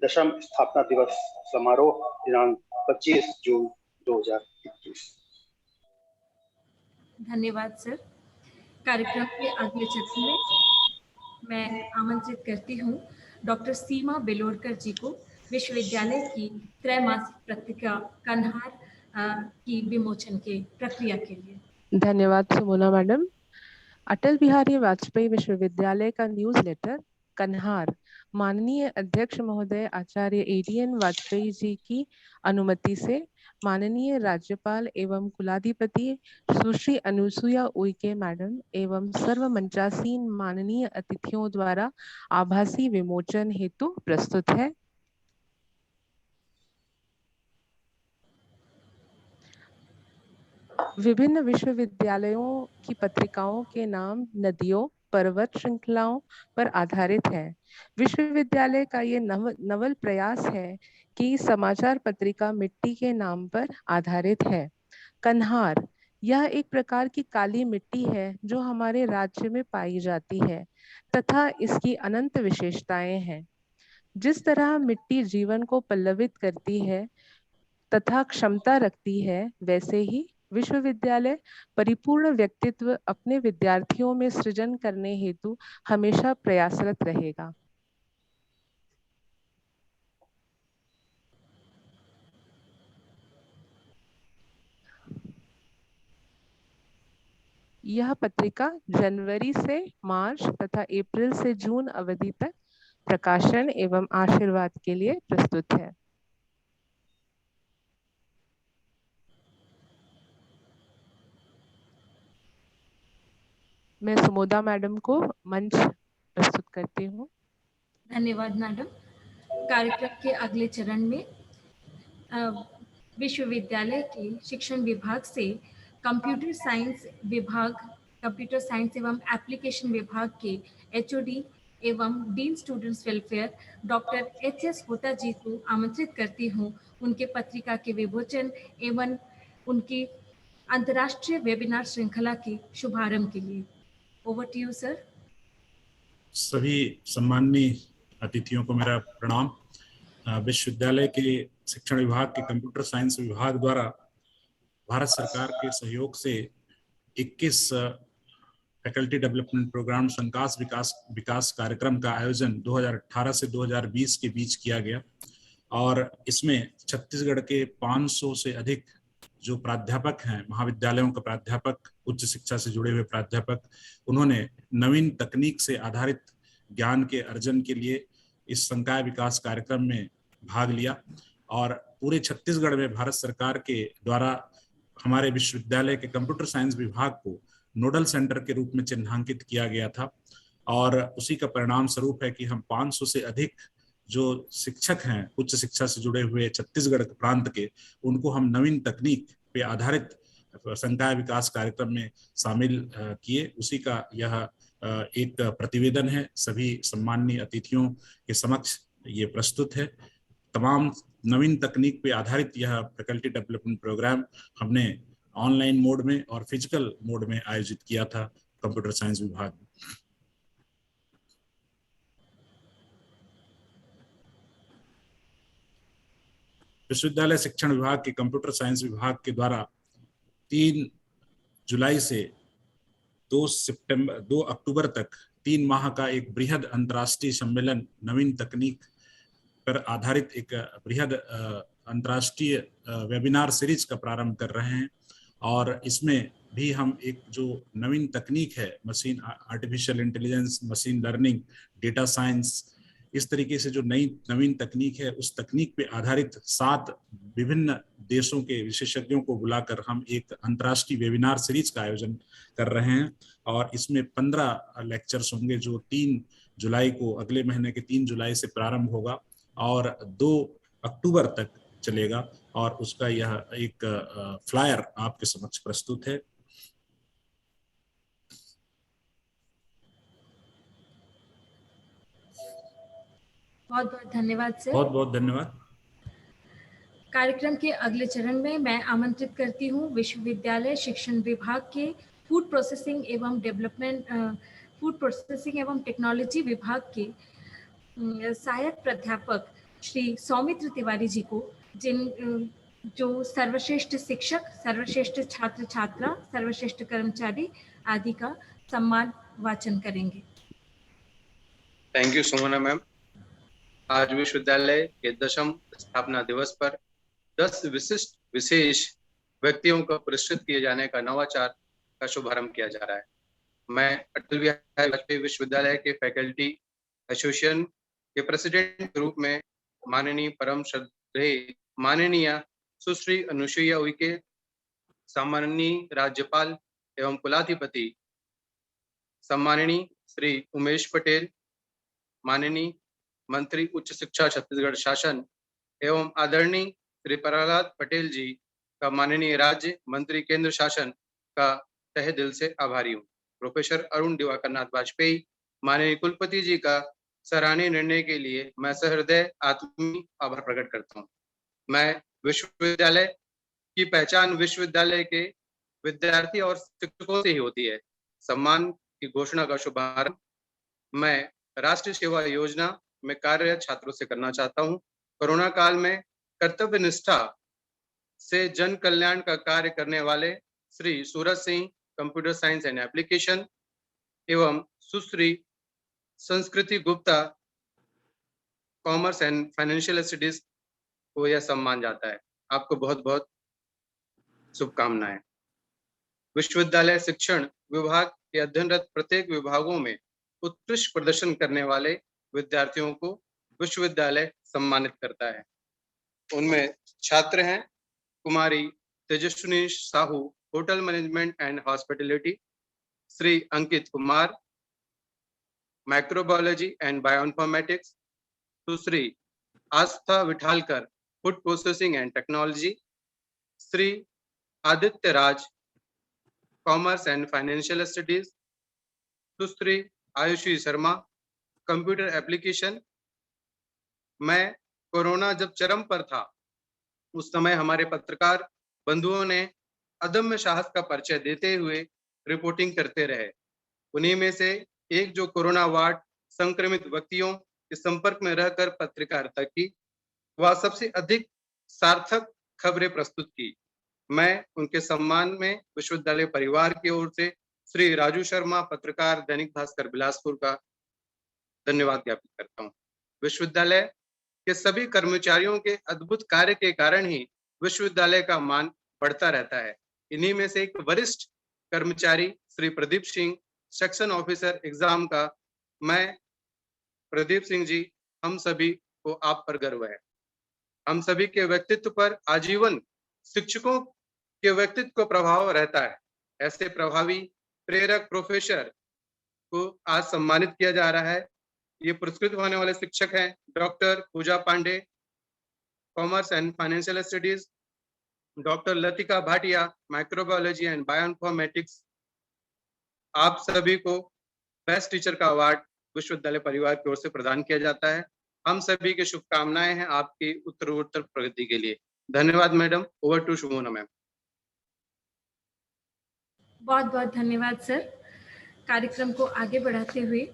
दशम स्थापना दिवस समारोह दिनांक 25 जून 2021। धन्यवाद सर। कार्यक्रम के अगले चरण में मैं आमंत्रित करती हूँ डॉक्टर सीमा बेलोरकर जी को विश्वविद्यालय की त्रैमासिक पत्रिका कन्हार की विमोचन के प्रक्रिया के लिए। धन्यवाद सुमोना मैडम। अटल बिहारी वाजपेयी विश्वविद्यालय का न्यूज़लेटर कन्हार माननीय अध्यक्ष महोदय आचार्य ADN वाजपेयी जी की अनुमति से माननीय राज्यपाल एवं कुलाधिपति सुश्री अनुसुईया उइके मैडम एवं सर्व मंचासीन माननीय अतिथियों द्वारा आभासी विमोचन हेतु प्रस्तुत है। विभिन्न विश्वविद्यालयों की पत्रिकाओं के नाम नदियों, पर्वत श्रृंखलाओं पर आधारित है। विश्वविद्यालय का ये नवल प्रयास है कि समाचार पत्रिका मिट्टी के नाम पर आधारित है। कन्हार यह एक प्रकार की काली मिट्टी है जो हमारे राज्य में पाई जाती है तथा इसकी अनंत विशेषताएं हैं। जिस तरह मिट्टी जीवन को पल्लवित करती है तथा क्षमता रखती है, वैसे ही विश्वविद्यालय परिपूर्ण व्यक्तित्व अपने विद्यार्थियों में सृजन करने हेतु हमेशा प्रयासरत रहेगा। यह पत्रिका जनवरी से मार्च तथा अप्रैल से जून अवधि तक प्रकाशन एवं आशीर्वाद के लिए प्रस्तुत है। मैं सुमोदा मैडम को मंच प्रस्तुत करती हूँ। धन्यवाद मैडम। कार्यक्रम के अगले चरण में विश्वविद्यालय के शिक्षण विभाग से कंप्यूटर साइंस एवं एप्लीकेशन विभाग के एचओडी एवं dean students welfare doctor HS. होता जी को आमंत्रित करती हूँ उनके पत्रिका के विमोचन एवं उनकी अंतर्राष्ट्रीय वेबिनार श्रृंखला के शुभारंभ के लिए। Over to you sir. सभी सम्माननीय अतिथियों को मेरा प्रणाम। विश्वविद्यालय के शिक्षण विभाग के कंप्यूटर साइंस विभाग द्वारा भारत सरकार के सहयोग से 21 फैकल्टी डेवलपमेंट प्रोग्राम संकास विकास कार्यक्रम का आयोजन 2018 से 2020 के बीच किया गया और इसमें छत्तीसगढ़ के 500 से अधिक जो प्राध्यापक हैं, महाविद्यालयों के प्राध्यापक, उच्च शिक्षा से जुड़े हुए प्राध्यापक, उन्होंने नवीन तकनीक से आधारित ज्ञान के अर्जन के लिए इस संकाय विकास कार्यक्रम में भाग लिया और पूरे छत्तीसगढ़ में भारत सरकार के द्वारा हमारे विश्वविद्यालय के कंप्यूटर साइंस विभाग को नोडल सेंटर के रूप में चिन्हांकित किया गया था और उसी का परिणाम स्वरूप है कि हम 500 से अधिक जो शिक्षक हैं उच्च शिक्षा से जुड़े हुए छत्तीसगढ़ प्रांत के, उनको हम नवीन तकनीक पे आधारित संकाय विकास कार्यक्रम में शामिल किए। उसी का यह एक प्रतिवेदन है, सभी सम्माननीय अतिथियों के समक्ष ये प्रस्तुत है। तमाम नवीन तकनीक पे आधारित यह फैकल्टी डेवलपमेंट प्रोग्राम हमने ऑनलाइन मोड में और फिजिकल मोड में आयोजित किया था कंप्यूटर साइंस विभाग में। विश्वविद्यालय शिक्षण विभाग के कंप्यूटर साइंस विभाग के द्वारा 3 जुलाई से 2 अक्टूबर तक 3 माह का एक बृहद अंतर्राष्ट्रीय सम्मेलन नवीन तकनीक पर आधारित एक बृहद अंतर्राष्ट्रीय वेबिनार सीरीज का प्रारंभ कर रहे हैं और इसमें भी हम एक जो नवीन तकनीक है, machine artificial intelligence, machine learning, data science, इस तरीके से जो नवीन तकनीक है, उस तकनीक पे आधारित 7 विभिन्न देशों के विशेषज्ञों को बुलाकर हम एक अंतर्राष्ट्रीय वेबिनार सीरीज का आयोजन कर रहे हैं और इसमें 15 लेक्चर्स होंगे जो 3 जुलाई को, अगले महीने के 3 जुलाई से प्रारंभ होगा और 2 अक्टूबर तक चलेगा और उसका यह एक फ्लायर आपके समक्ष प्रस्तुत है। बहुत बहुत धन्यवाद सर। बहुत बहुत धन्यवाद। कार्यक्रम के अगले चरण में मैं आमंत्रित करती हूँ विश्वविद्यालय शिक्षण विभाग के फूड प्रोसेसिंग एवं टेक्नोलॉजी विभाग के सहायक प्राध्यापक श्री सौमित्र तिवारी जी को, जो सर्वश्रेष्ठ शिक्षक, सर्वश्रेष्ठ छात्र छात्रा, सर्वश्रेष्ठ कर्मचारी आदि का सम्मान वाचन करेंगे। Thank you Sumana ma'am. आज विश्वविद्यालय के 10वीं स्थापना दिवस पर 10 विशेष व्यक्तियों को पुरस्कृत किए जाने का नवाचार का शुभारंभ किया जा रहा है। मैं अटल बिहारी वाजपेयी विश्वविद्यालय के फैकल्टी एसोसिएशन के प्रेसिडेंट के रूप में माननीय परम श्रद्धेय माननीय सुश्री अनुसुईया उइके, सम्माननीय राज्यपाल एवं कुलाधिपति सम्माननीय श्री उमेश पटेल, माननीय मंत्री उच्च शिक्षा छत्तीसगढ़ शासन एवं आदरणीय श्री प्रहलाद पटेल जी का माननीय राज्य मंत्री केंद्र शासन का तहे दिल से आभारी हूँ। प्रोफेसर अरुण दिवाकर नाथ वाजपेयी माननीय कुलपति जी का सराहनीय निर्णय के लिए मैं सहृदय आत्मीय आभार प्रकट करता हूँ। मैं विश्वविद्यालय की पहचान विश्वविद्यालय के विद्यार्थी और शिक्षकों से ही होती है। सम्मान की घोषणा का शुभारंभ मैं राष्ट्रीय सेवा योजना में कार्यरत छात्रों से करना चाहता हूं। कोरोना काल में कर्तव्य निष्ठा से जन कल्याण का कार्य करने वाले Shri Suraj Singh, computer science and application, एवं Sushri Sanskriti Gupta, commerce and financial studies को यह सम्मान जाता है। आपको बहुत बहुत शुभकामनाएं। विश्वविद्यालय शिक्षण विभाग के अध्ययनरत प्रत्येक विभागों में उत्कृष्ट प्रदर्शन करने वाले विद्यार्थियों को विश्वविद्यालय सम्मानित करता है। उनमें छात्र हैं Kumari Tejaswini Sahu, hotel management and hospitality, Shri Ankit Kumar, microbiology and bioinformatics, Sushri Aastha Vithalkar, food processing and technology, Shri Aditya Raj, commerce and financial studies, Sushri Aayushi Sharma, computer application. मैं कोरोना जब चरम पर था उस समय हमारे पत्रकार बंधुओं ने अदम्य साहस का परिचय देते हुए रिपोर्टिंग करते रहे। उन्हीं में से एक जो कोरोना वार्ड संक्रमित व्यक्तियों के संपर्क में रहकर पत्रकारिता की, वह सबसे अधिक सार्थक खबरें प्रस्तुत की। मैं उनके सम्मान में विश्वविद्यालय परिवार की ओर से श्री राजू शर्मा, पत्रकार, दैनिक भास्कर बिलासपुर का धन्यवाद ज्ञापित करता हूँ। विश्वविद्यालय के सभी कर्मचारियों के अद्भुत कार्य के कारण ही विश्वविद्यालय का मान बढ़ता रहता है। इन्हीं में से एक वरिष्ठ कर्मचारी Shri Pradeep Singh, section officer exam का। मैं प्रदीप सिंह जी, हम सभी को आप पर गर्व है। हम सभी के व्यक्तित्व पर आजीवन शिक्षकों के व्यक्तित्व को प्रभाव रहता है। ऐसे प्रभावी प्रेरक प्रोफेसर को आज सम्मानित किया जा रहा है। ये पुरस्कृत होने वाले शिक्षक हैं doctor Pooja Pandey, commerce and financial studies, doctor Latika Bhatia, microbiology and bioinformatics. आप सभी को बेस्ट टीचर का अवार्ड विश्वविद्यालय परिवार की ओर से प्रदान किया जाता है। हम सभी की शुभकामनाएं हैं आपकी उत्तरोत्तर प्रगति के लिए। धन्यवाद madam. Over to Shubhona ma'am. बहुत बहुत धन्यवाद सर। कार्यक्रम को आगे बढ़ाते हुए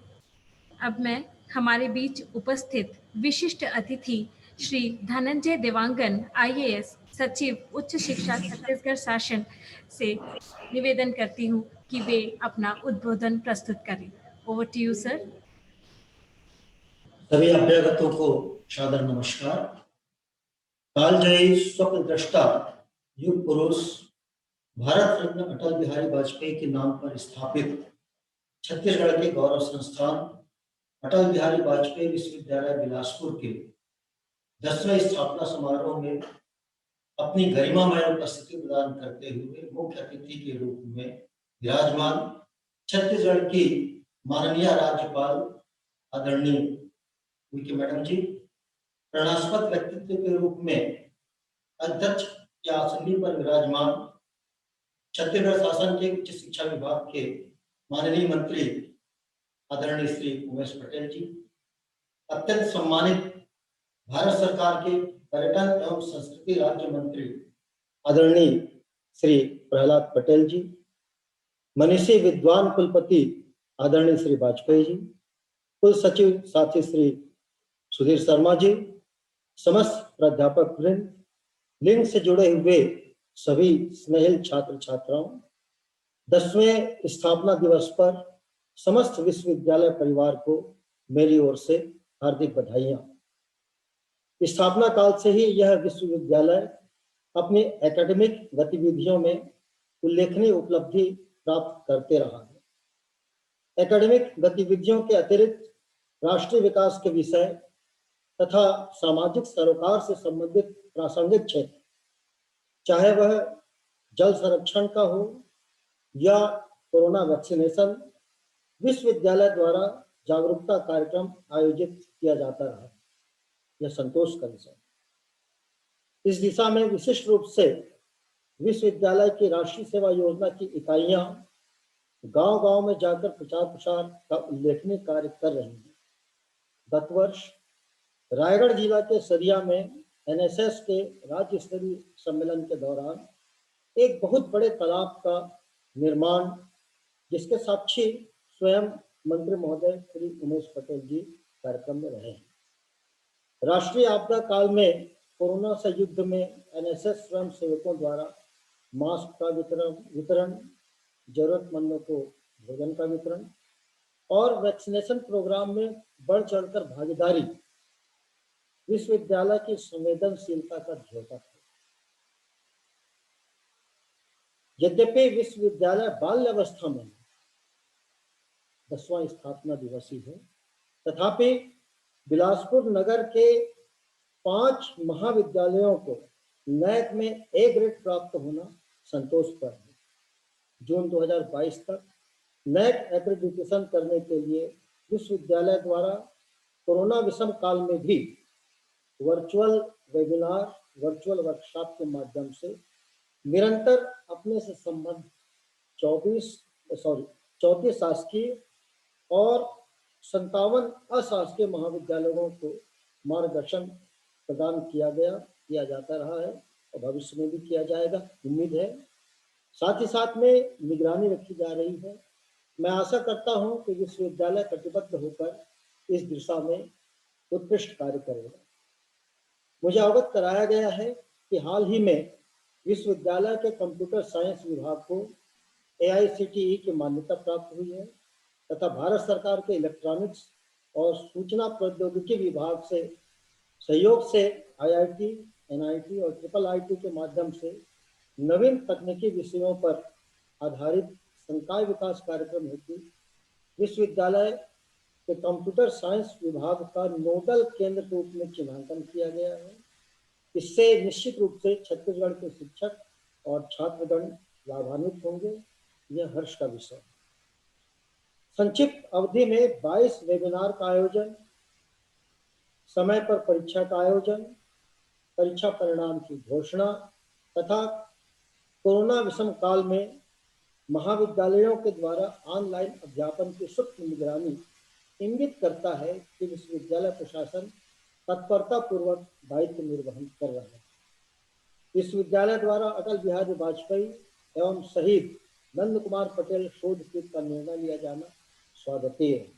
अब मैं हमारे बीच उपस्थित विशिष्ट अतिथि श्री धनंजय देवांगन, IAS, सचिव उच्च शिक्षा छत्तीसगढ़ शासन से निवेदन करती हूँ कि वे अपना उद्बोधन प्रस्तुत करें। Over to you sir. सभी अभ्यागतों को सादर नमस्कार। कालजयी स्वप्न दृष्टा युग पुरुष भारत रत्न अटल बिहारी वाजपेयी के नाम पर स्थापित छत्तीसगढ़ के गौरव संस्थान अटल बिहारी वाजपेयी विश्वविद्यालय बिलासपुर के 10वें स्थापना समारोह में अपनी गरिमामय उपस्थिति प्रदान करते हुए मुख्य अतिथि के रूप में विराजमान छत्तीसगढ़ की माननीय राज्यपाल आदरणीय उनके मैडम जी, प्रणास्पद व्यक्तित्व के रूप में अध्यक्ष के आसन पर विराजमान छत्तीसगढ़ शासन के उच्च शिक्षा विभाग के माननीय मंत्री आदरणीय श्री उमेश पटेल जी, अत्यंत सम्मानित भारत सरकार के पर्यटन एवं संस्कृति राज्य मंत्री आदरणीय श्री प्रहलाद पटेल जी, मनीषी विद्वान कुलपति आदरणीय श्री वाजपेयी जी, कुल सचिव साथी श्री सुधीर शर्मा जी, समस्त प्राध्यापक वृंद, लिंग से जुड़े हुए सभी स्नेहिल छात्र छात्राओं, 10वें स्थापना दिवस पर समस्त विश्वविद्यालय परिवार को मेरी ओर से हार्दिक बधाइयां। स्थापना काल से ही यह विश्वविद्यालय अपनी एकेडमिक गतिविधियों में उल्लेखनीय उपलब्धि प्राप्त करते रहा है। एकेडमिक गतिविधियों के अतिरिक्त राष्ट्रीय विकास के विषय तथा सामाजिक सरोकार से संबंधित प्रासंगिक क्षेत्र, चाहे वह जल संरक्षण का हो या कोरोना वैक्सीनेशन, विश्वविद्यालय द्वारा जागरूकता कार्यक्रम आयोजित किया जाता रहा। यह संतोष का विषय। इस दिशा में विशिष्ट रूप से विश्वविद्यालय की राष्ट्रीय सेवा योजना की इकाइयां गांव-गांव में जाकर प्रचार प्रसार का उल्लेखनीय कार्य कर रही हैं। गत वर्ष रायगढ़ जिला के सरिया में NSS के राज्य स्तरीय सम्मेलन के दौरान एक बहुत बड़े तालाब का निर्माण, जिसके साक्षी स्वयं मंत्री महोदय श्री उमेश पटेल जी कार्यक्रम में रहे हैं। राष्ट्रीय आपदा काल में कोरोना से युद्ध में NSS स्वयं सेवकों द्वारा मास्क का वितरण, जरूरतमंदों को भोजन का वितरण और वैक्सीनेशन प्रोग्राम में बढ़ चढ़कर भागीदारी विश्वविद्यालय की संवेदनशीलता का झोंका था। यद्यपि विश्वविद्यालय बाल्यावस्था में 10वां स्थापना दिवस ही है, तथापि बिलासपुर नगर के 5 महाविद्यालयों को नैक में A ग्रेड प्राप्त होना संतोषप्रद है। जून 2022 तक नैक एक्रेडिटेशन करने के लिए विश्वविद्यालय द्वारा कोरोना विषम काल में भी वर्चुअल वेबिनार, वर्चुअल वर्कशॉप के माध्यम से निरंतर अपने से संबद्ध 34 शासकीय और 57 अशासकीय महाविद्यालयों को मार्गदर्शन प्रदान किया जाता रहा है और भविष्य में भी किया जाएगा, उम्मीद है। साथ ही साथ में निगरानी रखी जा रही है। मैं आशा करता हूं कि विश्वविद्यालय कटिबद्ध होकर इस दिशा में उत्कृष्ट कार्य करेगा। मुझे अवगत कराया गया है कि हाल ही में विश्वविद्यालय के कंप्यूटर साइंस विभाग को AICTE की मान्यता प्राप्त हुई है तथा भारत सरकार के इलेक्ट्रॉनिक्स और सूचना प्रौद्योगिकी विभाग से सहयोग से IIT, NIT और IIIT के माध्यम से नवीन तकनीकी विषयों पर आधारित संकाय विकास कार्यक्रम हेतु विश्वविद्यालय के कंप्यूटर साइंस विभाग का नोडल केंद्र के रूप में चिन्हांकन किया गया है। इससे निश्चित रूप से छत्तीसगढ़ के शिक्षक और छात्रगण लाभान्वित होंगे, यह हर्ष का विषय है। संक्षिप्त अवधि में 22 वेबिनार का आयोजन, समय पर परीक्षा का आयोजन, परीक्षा परिणाम की घोषणा तथा कोरोना विषम काल में महाविद्यालयों के द्वारा ऑनलाइन अध्यापन की सूक्ष्म निगरानी इंगित करता है कि विश्वविद्यालय प्रशासन तत्परता पूर्वक दायित्व निर्वहन कर रहा है। विश्वविद्यालय द्वारा अटल बिहारी वाजपेयी एवं शहीद नंद कुमार पटेल शोध पीठ का निर्णय लिया जाना स्वागतीय है।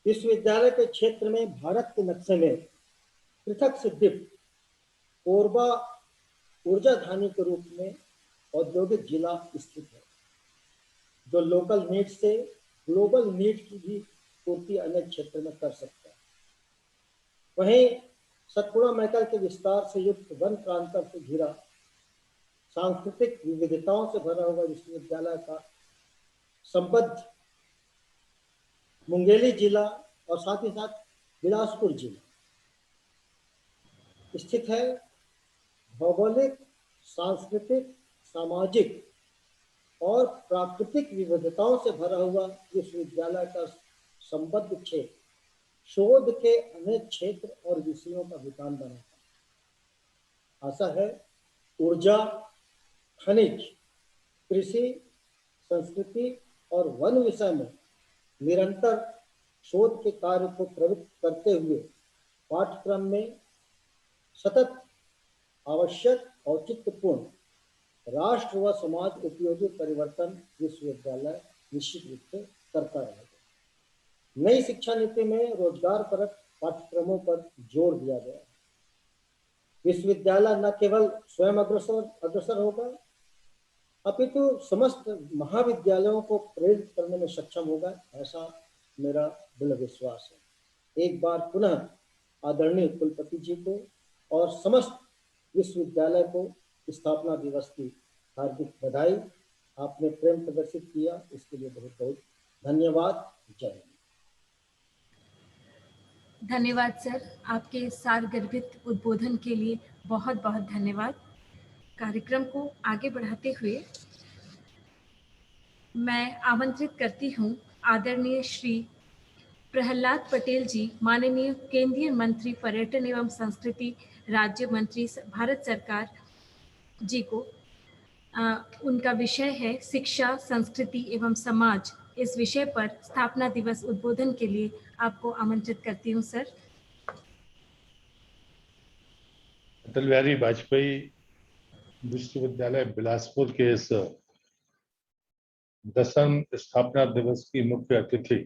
विश्वविद्यालय के क्षेत्र में भारत के नक्शे में पृथक से द्वीप कोरबा ऊर्जा धानी के रूप में औद्योगिक जिला स्थित है, जो लोकल नीड से ग्लोबल नीड की भी पूर्ति अनेक क्षेत्र में कर सकता है। वहीं सतपुड़ा मैकल के विस्तार से युक्त वन प्रांतर से घिरा सांस्कृतिक विविधताओं से भरा हुआ विश्वविद्यालय का संबद्ध मुंगेली जिला और साथ ही साथ बिलासपुर जिला स्थित है। भौगोलिक, सांस्कृतिक, सामाजिक और प्राकृतिक विविधताओं से भरा हुआ विश्वविद्यालय का संबद्ध क्षेत्र शोध के अनेक क्षेत्र और विषयों का वितान बनाता है। आशा है ऊर्जा, खनिज, कृषि, संस्कृति और वन विषय में निरंतर शोध के कार्य को प्रवृत्त करते हुए पाठ्यक्रम में सतत आवश्यक औचित्यपूर्ण राष्ट्र व समाज उपयोगी परिवर्तन विश्वविद्यालय निश्चित रूप से करता रहेगा। नई शिक्षा नीति में रोजगार परक पाठ्यक्रमों पर जोर दिया गया है। विश्वविद्यालय न केवल स्वयं अग्रसर होगा, अपितु समस्त महाविद्यालयों को प्रेरित करने में सक्षम होगा, ऐसा मेरा दृढ़ विश्वास है। एक बार पुनः आदरणीय कुलपति जी को और समस्त विश्वविद्यालय को स्थापना दिवस की हार्दिक बधाई। आपने प्रेम प्रदर्शित किया, इसके लिए बहुत बहुत धन्यवाद। जय हिंद। धन्यवाद सर, आपके सारगर्भित उद्बोधन के लिए बहुत बहुत धन्यवाद। कार्यक्रम को आगे बढ़ाते हुए मैं आमंत्रित करती हूँ आदरणीय श्री प्रहलाद पटेल जी, माननीय केंद्रीय मंत्री पर्यटन एवं संस्कृति राज्य मंत्री भारत सरकार जी को। उनका विषय है शिक्षा, संस्कृति एवं समाज। इस विषय पर स्थापना दिवस उद्बोधन के लिए आपको आमंत्रित करती हूँ सर। अटल बिहारी वाजपेयी विश्वविद्यालय बिलासपुर के इस 10वीं स्थापना दिवस की मुख्य अतिथि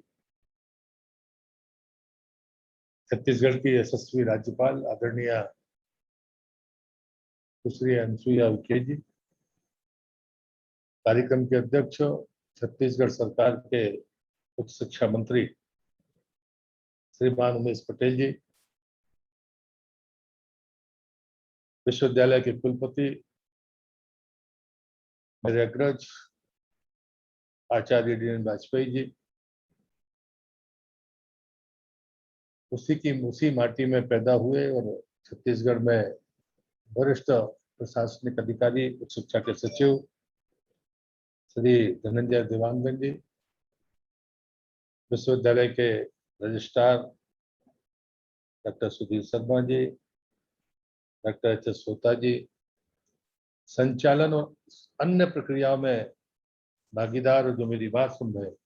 छत्तीसगढ़ की यशस्वी राज्यपाल आदरणीय सुश्री अनुसुईया उइके जी, कार्यक्रम के अध्यक्ष छत्तीसगढ़ सरकार के उच्च शिक्षा मंत्री श्रीमान उमेश पटेल जी, विश्वविद्यालय के कुलपति मेरे अग्रज आचार्य DN वाजपेयी जी, उसी माटी में पैदा हुए और छत्तीसगढ़ में वरिष्ठ प्रशासनिक अधिकारी, उच्च शिक्षा के सचिव श्री धनंजय देवांगन जी, विश्वविद्यालय के रजिस्ट्रार डॉक्टर सुधीर शर्मा जी, डॉक्टर एच.एस. सोता जी, संचालन और अन्य प्रक्रियाओं में भागीदार और जो मेरी बात सुन रहे हैं,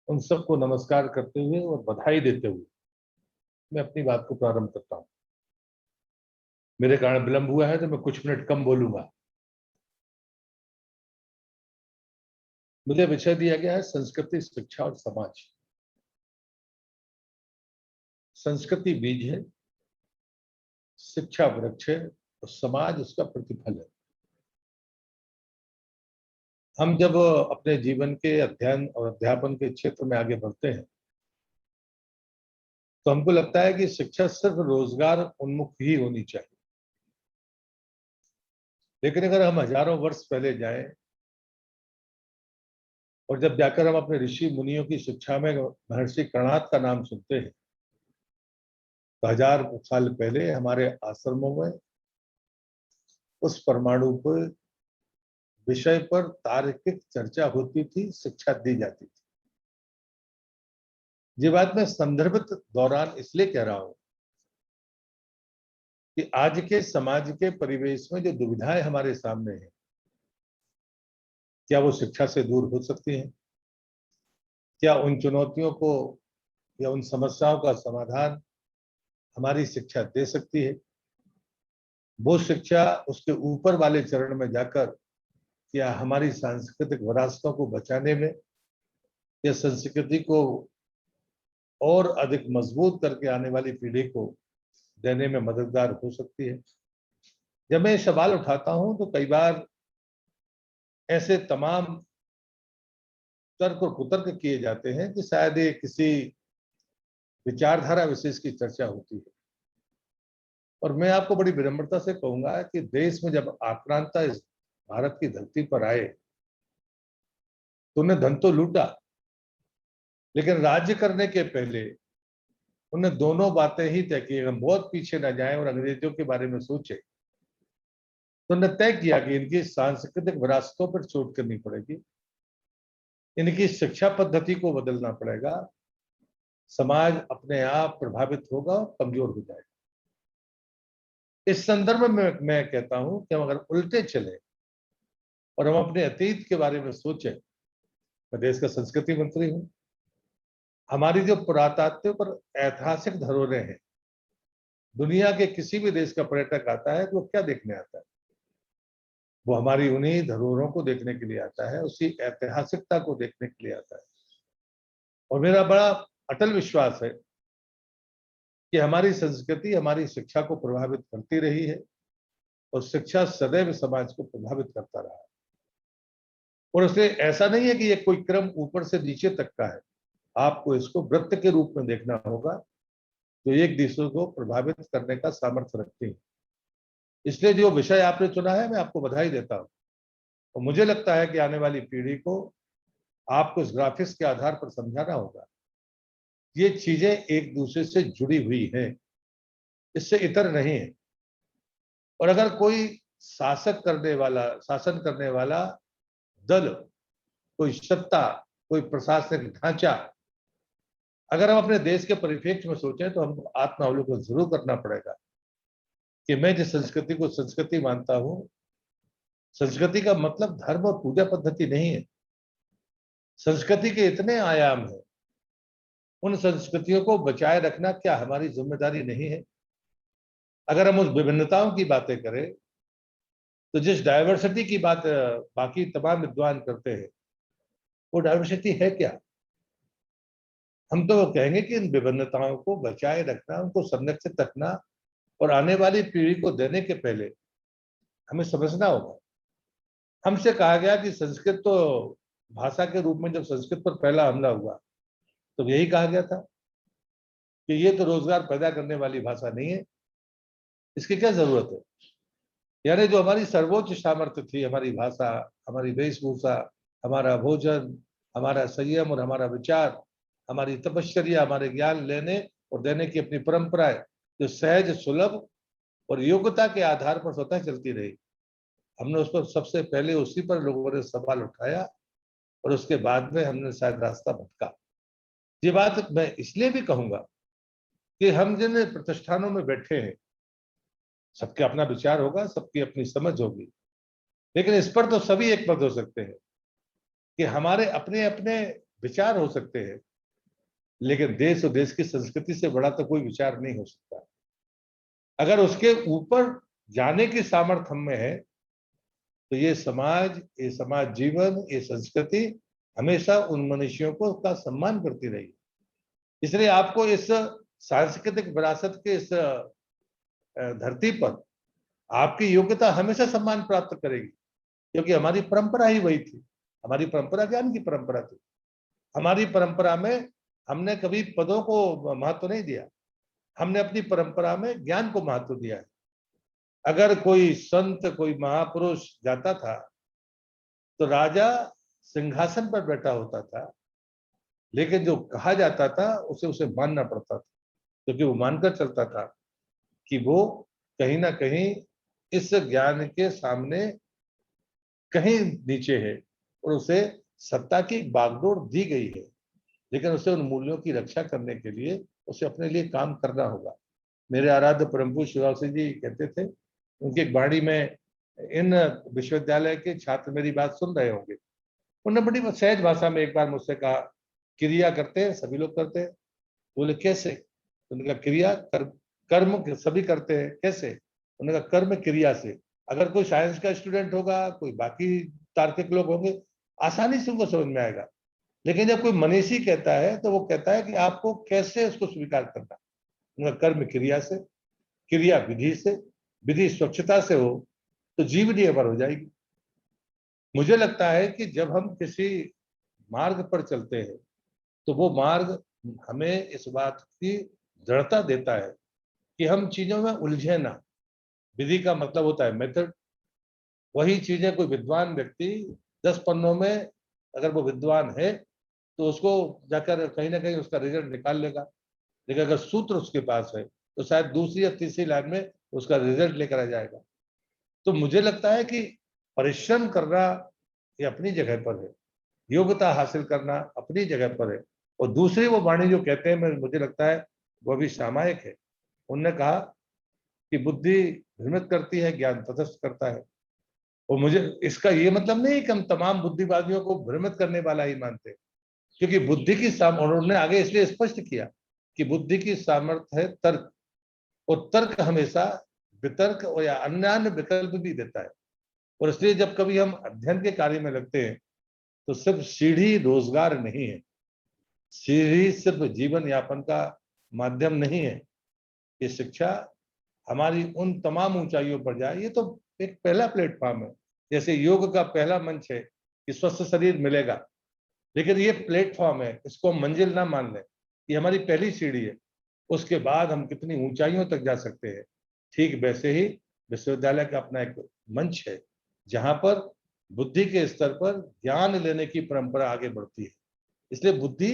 उन सबको नमस्कार करते हुए और बधाई देते हुए मैं अपनी बात को प्रारंभ करता हूं। मेरे कारण विलंब हुआ है तो मैं कुछ मिनट कम बोलूंगा। मुझे विषय दिया गया है संस्कृति, शिक्षा और समाज। संस्कृति बीज है, शिक्षा वृक्ष है और समाज उसका प्रतिफल है। हम जब अपने जीवन के अध्ययन और अध्यापन के क्षेत्र में आगे बढ़ते हैं तो हमको लगता है कि शिक्षा सिर्फ रोजगार उन्मुख ही होनी चाहिए। लेकिन अगर हम हजारों वर्ष पहले जाएं और जब जाकर हम अपने ऋषि मुनियों की शिक्षा में महर्षि कर्णाद का नाम सुनते हैं तो 1000 साल पहले हमारे आश्रमों में उस परमाणु पर विषय पर तार्किक चर्चा होती थी, शिक्षा दी जाती थी। ये बात मैं संदर्भित दौरान इसलिए कह रहा हूं कि आज के समाज के परिवेश में जो दुविधाएं हमारे सामने हैं, क्या वो शिक्षा से दूर हो सकती हैं? क्या उन चुनौतियों को या उन समस्याओं का समाधान हमारी शिक्षा दे सकती है? वो शिक्षा उसके ऊपर वाले चरण में जाकर क्या हमारी सांस्कृतिक विरासतों को बचाने में या संस्कृति को और अधिक मजबूत करके आने वाली पीढ़ी को देने में मददगार हो सकती है? जब मैं ये सवाल उठाता हूं तो कई बार ऐसे तमाम तर्क और कुतर्क किए जाते हैं कि शायद ये किसी विचारधारा विशेष की चर्चा होती है। और मैं आपको बड़ी विनम्रता से कहूंगा कि देश में जब आक्रांता इस भारत की धरती पर आए तो उन्हें धन तो लूटा, लेकिन राज्य करने के पहले उन्हें दोनों बातें ही तय की। हम बहुत पीछे न जाएं और अंग्रेजों के बारे में सोचे तो उन्हें तय किया कि इनकी सांस्कृतिक विरासतों पर चोट करनी पड़ेगी, इनकी शिक्षा पद्धति को बदलना पड़ेगा, समाज अपने आप प्रभावित होगा और कमजोर हो जाएगा। इस संदर्भ में मैं कहता हूं कि हम अगर उल्टे चले और हम अपने अतीत के बारे में सोचें, मैं देश का संस्कृति मंत्री हूं, हमारी जो पुरातात्विक और ऐतिहासिक धरोहरें हैं, दुनिया के किसी भी देश का पर्यटक आता है तो वो क्या देखने आता है? वो हमारी उन्हीं धरोहरों को देखने के लिए आता है, उसी ऐतिहासिकता को देखने के लिए आता है। और मेरा बड़ा अटल विश्वास है कि हमारी संस्कृति हमारी शिक्षा को प्रभावित करती रही है और शिक्षा सदैव समाज को प्रभावित करता रहा है। और उससे ऐसा नहीं है कि ये कोई क्रम ऊपर से नीचे तक का है, आपको इसको वृत्त के रूप में देखना होगा जो एक दूसरे को प्रभावित करने का सामर्थ्य रखते हैं। इसलिए जो विषय आपने चुना है, मैं आपको बधाई देता हूं। और मुझे लगता है कि आने वाली पीढ़ी को आपको इस ग्राफिक्स के आधार पर समझाना होगा, ये चीजें एक दूसरे से जुड़ी हुई हैं, इससे इतर नहीं है। और अगर कोई शासन करने वाला दल, कोई सत्ता, कोई प्रशासनिक ढांचा, अगर हम अपने देश के परिप्रेक्ष्य में सोचें तो हमको आत्मावलोकन जरूर करना पड़ेगा कि मैं जिस संस्कृति को संस्कृति मानता हूं, संस्कृति का मतलब धर्म और पूजा पद्धति नहीं है। संस्कृति के इतने आयाम हैं, उन संस्कृतियों को बचाए रखना क्या हमारी जिम्मेदारी नहीं है? अगर हम उस विभिन्नताओं की बातें करें तो जिस डाइवर्सिटी की बात बाकी तमाम विद्वान करते हैं, वो डाइवर्सिटी है क्या? हम तो कहेंगे कि इन विभिन्नताओं को बचाए रखना, उनको संरक्षित रखना और आने वाली पीढ़ी को देने के पहले हमें समझना होगा। हमसे कहा गया कि संस्कृत तो भाषा के रूप में जब संस्कृत पर पहला हमला हुआ तो यही कहा गया था कि ये तो रोजगार पैदा करने वाली भाषा नहीं है, इसकी क्या जरूरत है? यानी जो हमारी सर्वोच्च सामर्थ्य थी, हमारी भाषा, हमारी वेशभूषा, हमारा भोजन, हमारा संयम और हमारा विचार, हमारी तपश्चर्या, हमारे ज्ञान लेने और देने की अपनी परंपराएं, जो सहज, सुलभ और योग्यता के आधार पर स्वतः चलती रही, हमने उस पर सबसे पहले उसी पर लोगों ने सवाल उठाया और उसके बाद में हमने शायद रास्ता भटका। ये बात मैं इसलिए भी कहूंगा कि हम जिन प्रतिष्ठानों में बैठे हैं, सबके अपना विचार होगा, सबकी अपनी समझ होगी, लेकिन इस पर तो सभी एक मत हो सकते हैं कि हमारे अपने अपने विचार हो सकते हैं, लेकिन देश और देश की संस्कृति से बड़ा तो कोई विचार नहीं हो सकता। अगर उसके ऊपर जाने की सामर्थ्य हम में है, तो ये समाज जीवन, ये संस्कृति हमेशा उन मनुष्यों को का सम्मान करती रही। इसलिए आपको इस सांस्कृतिक विरासत के इस धरती पर आपकी योग्यता हमेशा सम्मान प्राप्त करेगी, क्योंकि हमारी परंपरा ही वही थी। हमारी परंपरा ज्ञान की परंपरा थी। हमारी परंपरा में हमने कभी पदों को महत्व नहीं दिया, हमने अपनी परंपरा में ज्ञान को महत्व दिया है। अगर कोई संत, कोई महापुरुष जाता था तो राजा सिंहासन पर बैठा होता था, लेकिन जो कहा जाता था उसे मानना पड़ता था, क्योंकि वो मानकर चलता था कि वो कहीं ना कहीं इस ज्ञान के सामने कहीं नीचे है और उसे सत्ता की बागडोर दी गई है, लेकिन उसे उन मूल्यों की रक्षा करने के लिए उसे अपने लिए काम करना होगा। मेरे आराध्य परम पूज्य शिवराज सिंह जी कहते थे, उनकी एक वाणी में, इन विश्वविद्यालय के छात्र मेरी बात सुन रहे होंगे, उन्होंने बड़ी सहज भाषा में एक बार मुझसे कहा, क्रिया करते हैं, सभी लोग करते हैं। बोले कैसे? उन्होंने कहा क्रिया कर्म सभी करते हैं। कैसे? उन्होंने कहा कर्म क्रिया से। अगर कोई साइंस का स्टूडेंट होगा, कोई बाकी तार्किक लोग होंगे, आसानी से उनको समझ में आएगा, लेकिन जब कोई मनीषी कहता है तो वो कहता है कि आपको कैसे उसको स्वीकार करना। कर्म क्रिया से, क्रिया विधि से, विधि स्वच्छता से हो तो जीवनी अमर हो जाएगी। मुझे लगता है कि जब हम किसी मार्ग पर चलते हैं तो वो मार्ग हमें इस बात की दृढ़ता देता है कि हम चीजों में उलझे ना। विधि का मतलब होता है मेथड। वही चीजें कोई विद्वान व्यक्ति 10 पन्नों में, अगर वो विद्वान है तो उसको जाकर कहीं ना कहीं उसका रिजल्ट निकाल लेगा, लेकिन अगर सूत्र उसके पास है तो शायद दूसरी या तीसरी लाइन में उसका रिजल्ट लेकर आ जाएगा। तो मुझे लगता है कि परिश्रम करना ये अपनी जगह पर है, योग्यता हासिल करना अपनी जगह पर है, और दूसरी वो वाणी जो कहते हैं, मुझे लगता है वो भी सामायिक है। उन्होंने कहा कि बुद्धि भ्रमित करती है, ज्ञान तटस्थ करता है। और मुझे इसका ये मतलब नहीं कि हम तमाम बुद्धिवादियों को भ्रमित करने वाला ही मानते, क्योंकि बुद्धि की उन्होंने आगे इसलिए स्पष्ट किया कि बुद्धि की सामर्थ्य है तर्क, और तर्क हमेशा वितर्क और या अन्य विकल्प भी देता है। और इसलिए जब कभी हम अध्ययन के कार्य में लगते हैं तो सिर्फ सीढ़ी रोजगार नहीं है, सीढ़ी सिर्फ जीवन यापन का माध्यम नहीं है। ये शिक्षा हमारी उन तमाम ऊंचाइयों पर जाए, ये तो एक पहला प्लेटफॉर्म है। जैसे योग का पहला मंच है कि स्वस्थ शरीर मिलेगा, लेकिन ये प्लेटफॉर्म है, इसको हम मंजिल ना मान लें, ये हमारी पहली सीढ़ी है। उसके बाद हम कितनी ऊंचाइयों तक जा सकते हैं। ठीक वैसे ही विश्वविद्यालय का अपना एक मंच है जहां पर बुद्धि के स्तर पर ज्ञान लेने की परंपरा आगे बढ़ती है। इसलिए बुद्धि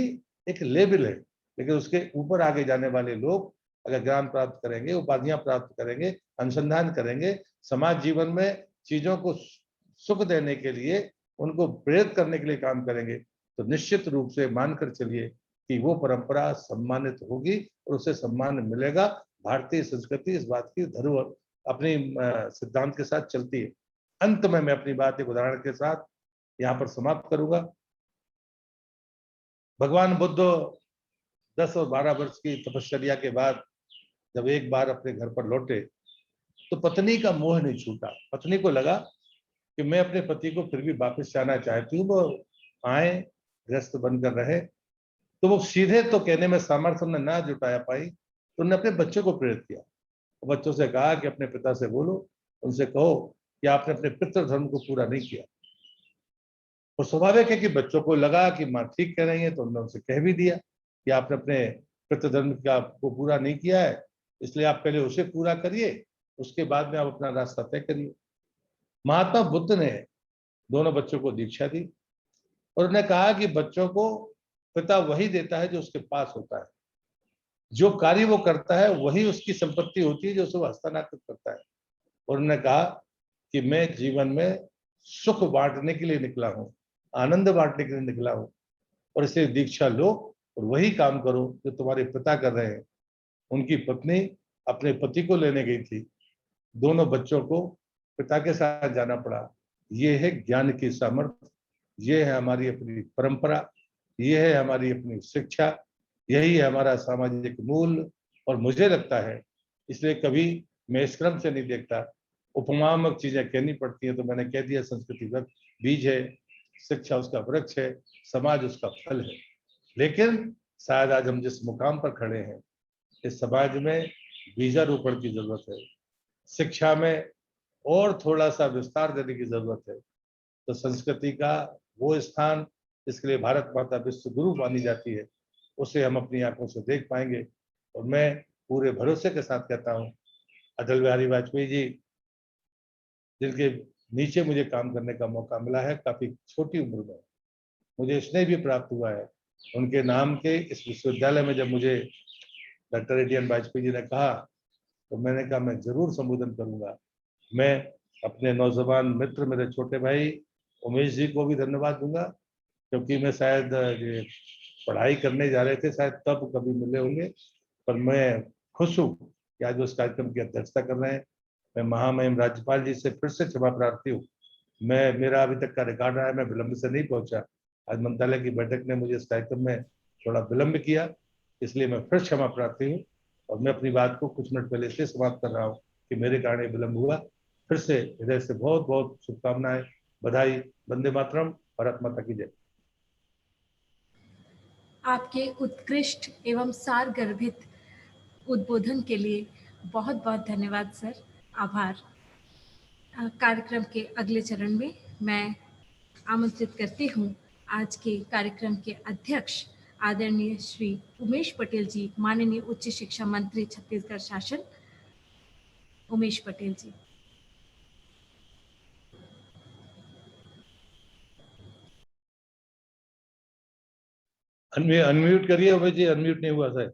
एक लेवल है, लेकिन उसके ऊपर आगे जाने वाले लोग अगर ज्ञान प्राप्त करेंगे, उपाधियां प्राप्त करेंगे, अनुसंधान करेंगे, समाज जीवन में चीजों को सुख देने के लिए, उनको प्रेरित करने के लिए काम करेंगे, तो निश्चित रूप से मानकर चलिए कि वो परंपरा सम्मानित होगी और उसे सम्मान मिलेगा। भारतीय संस्कृति इस बात की धरोहर अपनी सिद्धांत के साथ चलती है। अंत में मैं अपनी बात एक उदाहरण के साथ यहाँ पर समाप्त करूंगा। भगवान बुद्ध 10 और 12 वर्ष की तपश्चर्या के बाद जब एक बार अपने घर पर लौटे तो पत्नी का मोह नहीं छूटा। पत्नी को लगा कि मैं अपने पति को फिर भी वापस जाना चाहती हूँ, वो आए, ग्रस्त बनकर रहे। तो वो सीधे तो कहने में सामर्थ्य उन्हें ना जुटाया पाई, तो उन्होंने अपने बच्चों को प्रेरित किया। बच्चों से कहा कि अपने पिता से बोलो, उनसे कहो कि आपने अपने पितृ धर्म को पूरा नहीं किया। और स्वाभाविक है कि बच्चों को लगा कि माँ ठीक कह रही है, तो उन्होंने उनसे कह भी दिया कि आपने अपने पितृ धर्म को पूरा नहीं किया है, इसलिए आप पहले उसे पूरा करिए, उसके बाद में आप अपना रास्ता तय करिए। महात्मा बुद्ध ने दोनों बच्चों को दीक्षा दी और उन्होंने कहा कि बच्चों को पिता वही देता है जो उसके पास होता है, जो कार्य वो करता है वही उसकी संपत्ति होती है जो उसे हस्तांतरित करता है। और उन्होंने कहा कि मैं जीवन में सुख बांटने के लिए निकला हूँ, आनंद बांटने के लिए निकला हूँ, और इसे दीक्षा लो और वही काम करो जो तुम्हारे पिता कर रहे हैं। उनकी पत्नी अपने पति को लेने गई थी, दोनों बच्चों को पिता के साथ जाना पड़ा। ये है ज्ञान की सामर्थ्य, ये है हमारी अपनी परंपरा, ये है हमारी अपनी शिक्षा, यही है हमारा सामाजिक मूल्य। और मुझे लगता है, इसलिए कभी मैं इस क्रम से नहीं देखता, उपमात्मक चीजें कहनी पड़ती हैं तो मैंने कह दिया, संस्कृति बीज है, शिक्षा उसका वृक्ष है, समाज उसका फल है। लेकिन शायद आज हम जिस मुकाम पर खड़े हैं, इस समाज में बीजारोपण की जरूरत है, शिक्षा में और थोड़ा सा विस्तार देने की जरूरत है। तो संस्कृति का वो स्थान जिसके लिए भारत माता विश्व गुरु मानी जाती है, उसे हम अपनी आंखों से देख पाएंगे। और मैं पूरे भरोसे के साथ कहता हूँ, अटल बिहारी वाजपेयी जी, जिनके नीचे मुझे काम करने का मौका मिला है काफी छोटी उम्र में, मुझे स्नेह भी प्राप्त हुआ है। उनके नाम के इस विश्वविद्यालय में जब मुझे डॉक्टर ए.डी.एन. वाजपेयी जी ने कहा, तो मैंने कहा मैं जरूर संबोधन करूंगा। मैं अपने नौजवान मित्र, मेरे छोटे भाई उमेश जी को भी धन्यवाद दूंगा, क्योंकि मैं शायद पढ़ाई करने जा रहे थे, शायद तब कभी मिले होंगे, पर मैं खुश हूँ कि आज उस कार्यक्रम की अध्यक्षता कर रहे हैं। मैं महामहिम राज्यपाल जी से फिर से क्षमा प्रार्थी हूँ। मेरा अभी तक का रिकॉर्ड रहा है, मैं विलंब से नहीं पहुंचा। आज मंत्रालय की बैठक ने मुझे इस कार्यक्रम में थोड़ा विलंब किया, इसलिए मैं फिर क्षमा प्रार्थी हूँ। और मैं अपनी बात को कुछ मिनट पहले से समाप्त कर रहा हूँ कि मेरे कारण ये विलंब हुआ। फिर से हृदय से बहुत बहुत शुभकामनाएं, बधाई। वंदे मातरम, भारत माता की जय। आपके उत्कृष्ट एवं सार गर्भित उद्बोधन के लिए बहुत बहुत धन्यवाद सर, आभार। कार्यक्रम के अगले चरण में मैं आमंत्रित करती हूँ आज के कार्यक्रम के अध्यक्ष आदरणीय श्री उमेश पटेल जी, माननीय उच्च शिक्षा मंत्री छत्तीसगढ़ शासन, उमेश पटेल जी। अनम्यूट करिए उमेश जी, अनम्यूट नहीं हुआ सर।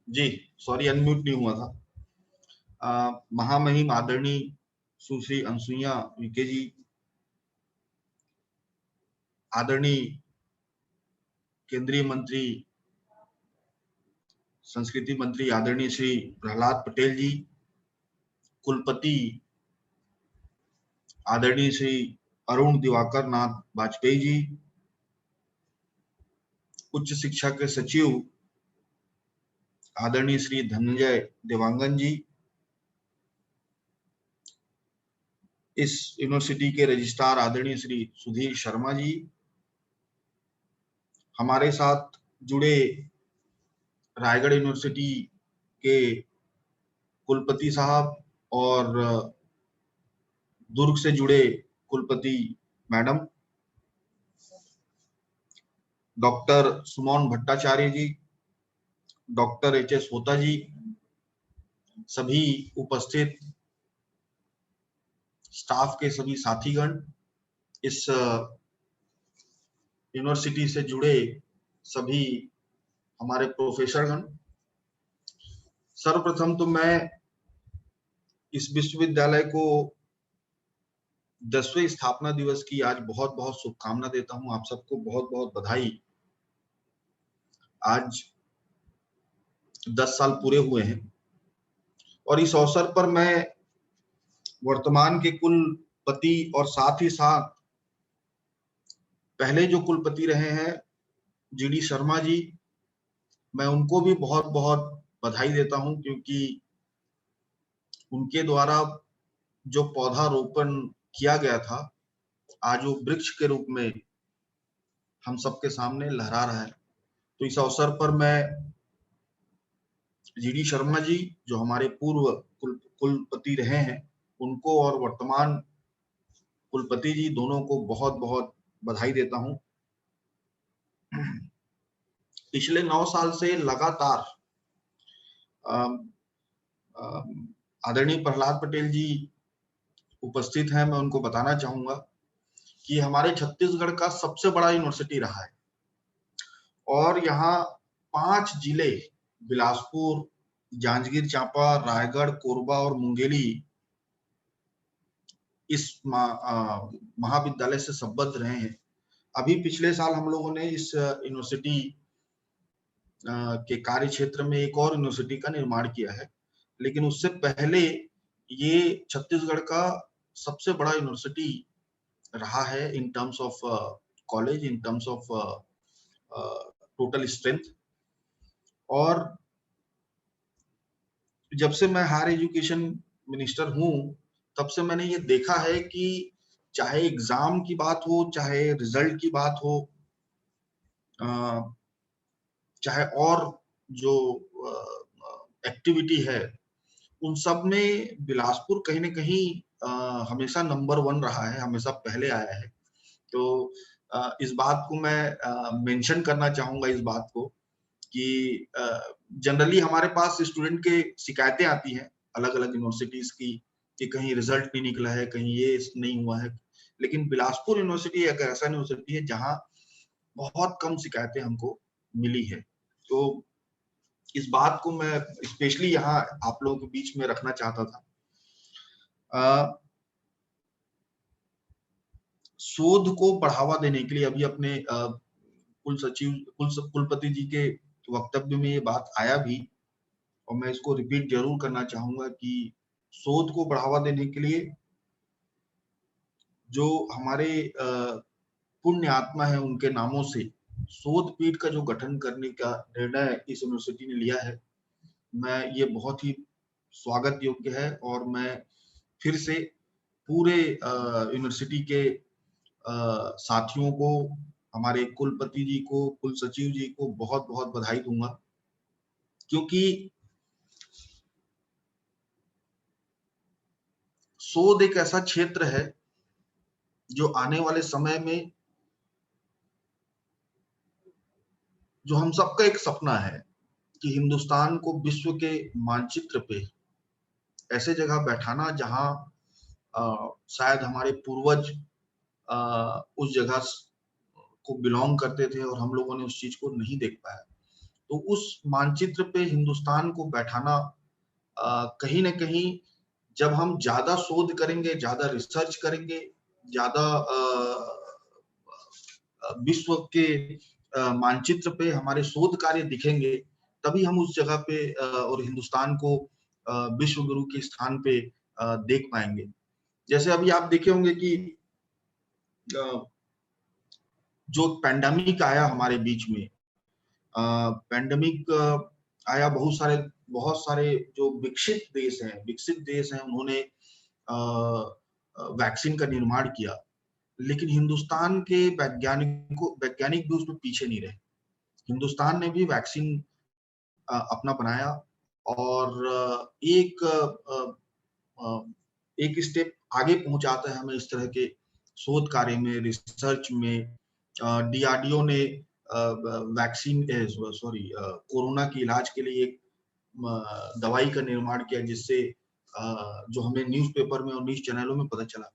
जी सॉरी, अनम्यूट नहीं हुआ था। महामहिम आदरणीय सुश्री अनसुईया उइके जी, आदरणीय केंद्रीय मंत्री संस्कृति मंत्री आदरणीय श्री प्रहलाद पटेल जी, कुलपति आदरणीय श्री अरुण दिवाकर नाथ वाजपेयी जी, उच्च शिक्षा के सचिव आदरणीय श्री धनंजय देवांगन जी, इस यूनिवर्सिटी के रजिस्ट्रार आदरणीय श्री सुधीर शर्मा जी, हमारे साथ जुड़े रायगढ़ यूनिवर्सिटी के कुलपति साहब और दुर्ग से जुड़े कुलपति मैडम, डॉक्टर सुमन भट्टाचार्य जी, डॉक्टर एच.एस. होता जी, सभी उपस्थित स्टाफ के सभी साथीगण, इस यूनिवर्सिटी से जुड़े सभी हमारे प्रोफेसरगण, सर्वप्रथम तो मैं इस विश्वविद्यालय को 10वें स्थापना दिवस की आज बहुत बहुत शुभकामना देता हूं। आप सबको बहुत बहुत बधाई। आज 10 साल पूरे हुए हैं और इस अवसर पर मैं वर्तमान के कुलपति और साथ ही साथ पहले जो कुलपति रहे हैं जी.डी. शर्मा जी, मैं उनको भी बहुत बहुत बधाई देता हूं, क्योंकि उनके द्वारा जो पौधारोपण किया गया था, आज वो वृक्ष के रूप में हम सबके सामने लहरा रहा है। तो इस अवसर पर मैं जी.डी. शर्मा जी, जो हमारे पूर्व कुलपति रहे हैं, उनको और वर्तमान कुलपति जी दोनों को बहुत बहुत बधाई देता हूं। पिछले 9 साल से लगातार आदरणीय प्रहलाद पटेल जी उपस्थित हैं। मैं उनको बताना चाहूंगा कि हमारे छत्तीसगढ़ का सबसे बड़ा यूनिवर्सिटी रहा है और यहाँ 5 जिले, बिलासपुर, जांजगीर चांपा, रायगढ़, कोरबा और मुंगेली इस महाविद्यालय से संबद्ध रहे हैं। अभी पिछले साल हम लोगों ने इस यूनिवर्सिटी के कार्य क्षेत्र में एक और यूनिवर्सिटी का निर्माण किया है, लेकिन उससे पहले ये छत्तीसगढ़ का सबसे बड़ा यूनिवर्सिटी रहा है in terms of college, in terms of total strength. और जब से मैं हायर एजुकेशन मिनिस्टर हूँ, तब से मैंने ये देखा है कि चाहे एग्जाम की बात हो, चाहे रिजल्ट की बात हो, चाहे और जो एक्टिविटी है, उन सब में बिलासपुर कहीं न कहीं हमेशा नंबर 1 रहा है, हमेशा पहले आया है। तो इस बात को मैं मेंशन करना चाहूँगा, इस बात को कि जनरली हमारे पास स्टूडेंट के शिकायतें आती हैं अलग-अलग यूनिवर्सिटीज़ की कि कहीं रिजल्ट नहीं निकला है, कहीं ये नहीं हुआ है। लेकिन बिलासपुर यूनिवर्सिटी एक ऐसा यूनिवर्सिटी है जहाँ बहुत कम शिकायतें हमको मिली है। तो इस बात को मैं स्पेशली यहाँ आप लोगों के बीच में रखना चाहता था। शोध को बढ़ावा देने के लिए अभी अपने कुलपति जी के वक्तव्य में ये बात आया भी, और मैं इसको रिपीट जरूर करना चाहूंगा कि शोध को बढ़ावा देने के लिए जो हमारे पुण्य आत्मा है, उनके नामों से शोध पीठ का जो गठन करने का निर्णय इस यूनिवर्सिटी ने लिया है, मैं ये बहुत ही स्वागत योग्य है। और मैं फिर से पूरे यूनिवर्सिटी के साथियों को, हमारे कुलपति जी को, कुल सचिव जी को बहुत बहुत बधाई दूंगा, क्योंकि शोध एक ऐसा क्षेत्र है जो आने वाले समय में, जो हम सबका एक सपना है कि हिंदुस्तान को विश्व के मानचित्र पे ऐसे जगह बैठाना जहां शायद हमारे पूर्वज उस जगह को बिलोंग करते थे और हम लोगों ने उस चीज को नहीं देख पाया। तो उस मानचित्र पे हिंदुस्तान को बैठाना कहीं ना कहीं, जब हम ज्यादा शोध करेंगे, ज्यादा रिसर्च करेंगे, ज्यादा विश्व के मानचित्र पे हमारे शोध कार्य दिखेंगे, तभी हम उस जगह पे और हिंदुस्तान को विश्व गुरु के स्थान पे देख पाएंगे। जैसे अभी आप देखे होंगे कि जो पैंडेमिक आया हमारे बीच में, पैंडेमिक आया, बहुत सारे जो विकसित देश हैं उन्होंने वैक्सीन का निर्माण किया, लेकिन हिंदुस्तान के वैज्ञानिक भी उसमें पीछे नहीं रहे। हिंदुस्तान ने भी वैक्सीन अपना बनाया और एक स्टेप आगे पहुंचाता है हमें इस तरह के शोध कार्य में, रिसर्च में। DRDO ने कोरोना के इलाज के लिए एक दवाई का निर्माण किया, जिससे जो हमें न्यूज़पेपर में और न्यूज़ चैनलों में पता चला,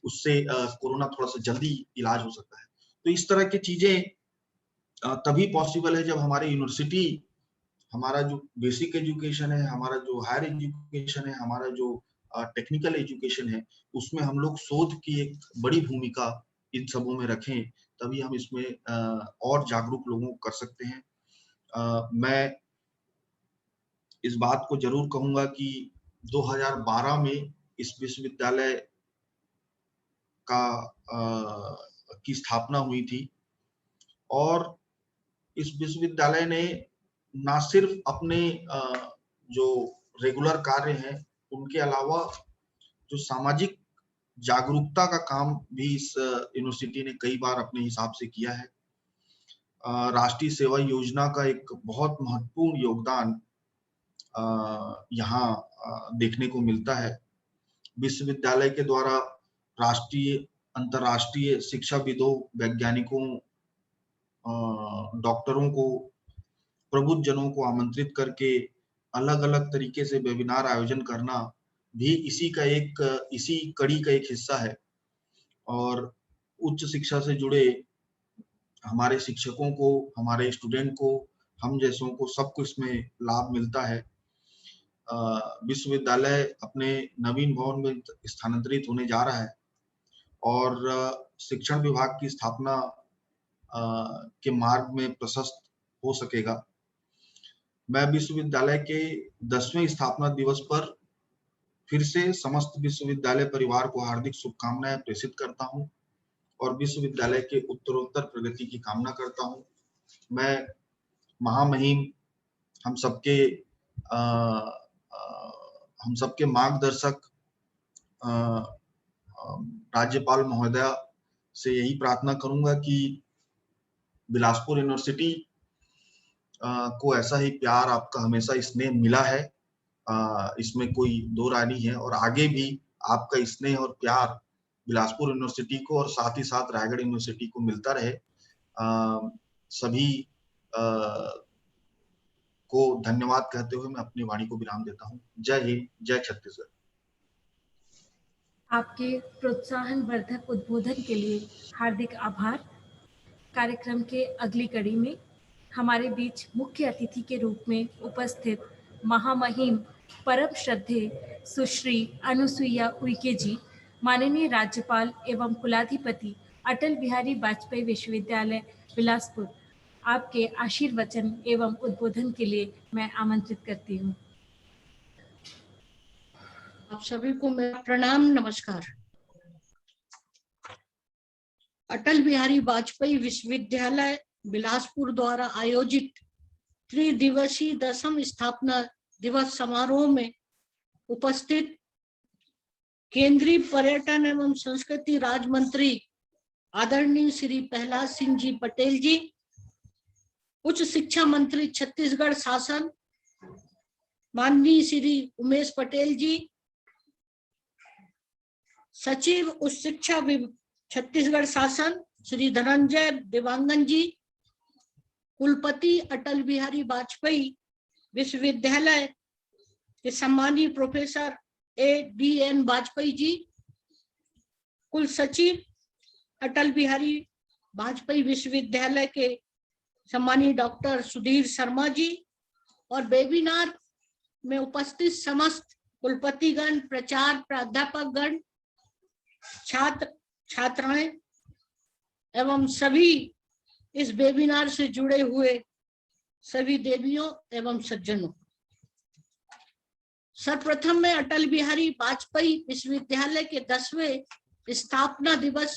उससे कोरोना थोड़ा सा जल्दी इलाज हो सकता है। तो इस तरह की चीजें तभी पॉसिबल है जब हमारे यूनिवर्सिटी, हमारा जो बेसिक एजुकेशन है, हमारा जो हायर एजुकेशन है, हमारा जो टेक्निकल एजुकेशन है, उसमें हम लोग शोध की एक बड़ी भूमिका इन सबों में रखें, तभी हम इसमें और जागरूक लोगों को कर सकते हैं। मैं इस बात को जरूर कहूंगा कि 2012 में इस विश्वविद्यालय की स्थापना हुई थी, और इस विश्वविद्यालय ने ना सिर्फ अपने जो रेगुलर कार्य हैं उनके अलावा जो सामाजिक जागरूकता का काम भी इस यूनिवर्सिटी ने कई बार अपने हिसाब से किया है। राष्ट्रीय सेवा योजना का एक बहुत महत्वपूर्ण योगदान यहाँ देखने को मिलता है। विश्वविद्यालय के द्वारा राष्ट्रीय अंतर्राष्ट्रीय शिक्षाविदों, वैज्ञानिकों, डॉक्टरों को, प्रबुद्ध जनों को आमंत्रित करके अलग अलग तरीके से वेबिनार आयोजन करना भी इसी कड़ी का एक हिस्सा है। और उच्च शिक्षा से जुड़े हमारे शिक्षकों को, हमारे स्टूडेंट को, हम जैसों को, सबको इसमें लाभ मिलता है। विश्वविद्यालय अपने नवीन भवन में स्थानांतरित होने जा रहा है, और शिक्षण विभाग की स्थापना के मार्ग में प्रशस्त हो सकेगा। मैं विश्वविद्यालय के 10वें स्थापना दिवस पर फिर से समस्त विश्वविद्यालय परिवार को हार्दिक शुभकामनाएं प्रेषित करता हूं और विश्वविद्यालय के उत्तरोत्तर प्रगति की कामना करता हूं। मैं महामहिम हम सबके मार्गदर्शक राज्यपाल महोदया से यही प्रार्थना करूंगा कि बिलासपुर यूनिवर्सिटी को ऐसा ही प्यार, आपका हमेशा स्नेह मिला है, इसमें कोई दो राय नहीं है, और आगे भी आपका स्नेह और प्यार बिलासपुर यूनिवर्सिटी को और साथ ही साथ रायगढ़ यूनिवर्सिटी को मिलता रहे। सभी को धन्यवाद कहते हुए मैं अपनी वाणी को विराम देता हूँ। जय हिंद, जय छत्तीसगढ़। आपके प्रोत्साहन वर्धक उद्बोधन के लिए हार्दिक आभार। कार्यक्रम के अगली कड़ी में हमारे बीच मुख्य अतिथि के रूप में उपस्थित महामहिम परम श्रद्धेय सुश्री अनुसुईया उइके जी, माननीय राज्यपाल एवं कुलाधिपति अटल बिहारी वाजपेयी विश्वविद्यालय बिलासपुर, आपके आशीर्वचन एवं उद्बोधन के लिए मैं आमंत्रित करती हूँ। आप सभी को मेरा प्रणाम, नमस्कार। अटल बिहारी वाजपेयी विश्वविद्यालय बिलासपुर द्वारा आयोजित त्रिदिवसीय 10वीं स्थापना दिवस समारोह में उपस्थित केंद्रीय पर्यटन एवं संस्कृति राज्य मंत्री आदरणीय श्री प्रहलाद सिंह जी पटेल जी, उच्च शिक्षा मंत्री छत्तीसगढ़ शासन माननीय श्री उमेश पटेल जी, सचिव उच्च शिक्षा छत्तीसगढ़ शासन श्री धनंजय देवांगन जी, कुलपति अटल बिहारी वाजपेयी विश्वविद्यालय के सम्मानीय प्रोफेसर ADN वाजपेयी जी, कुल सचिव अटल बिहारी वाजपेयी विश्वविद्यालय के सम्मानीय डॉक्टर सुधीर शर्मा जी, और वेबिनार में उपस्थित समस्त कुलपतिगण, प्राचार्य, प्राध्यापकगण, छात्र छात्राएं एवं सभी इस वेबिनार से जुड़े हुए सभी देवियों एवं सज्जनों। सर्वप्रथम मैं अटल बिहारी वाजपेयी विश्वविद्यालय के 10वें स्थापना दिवस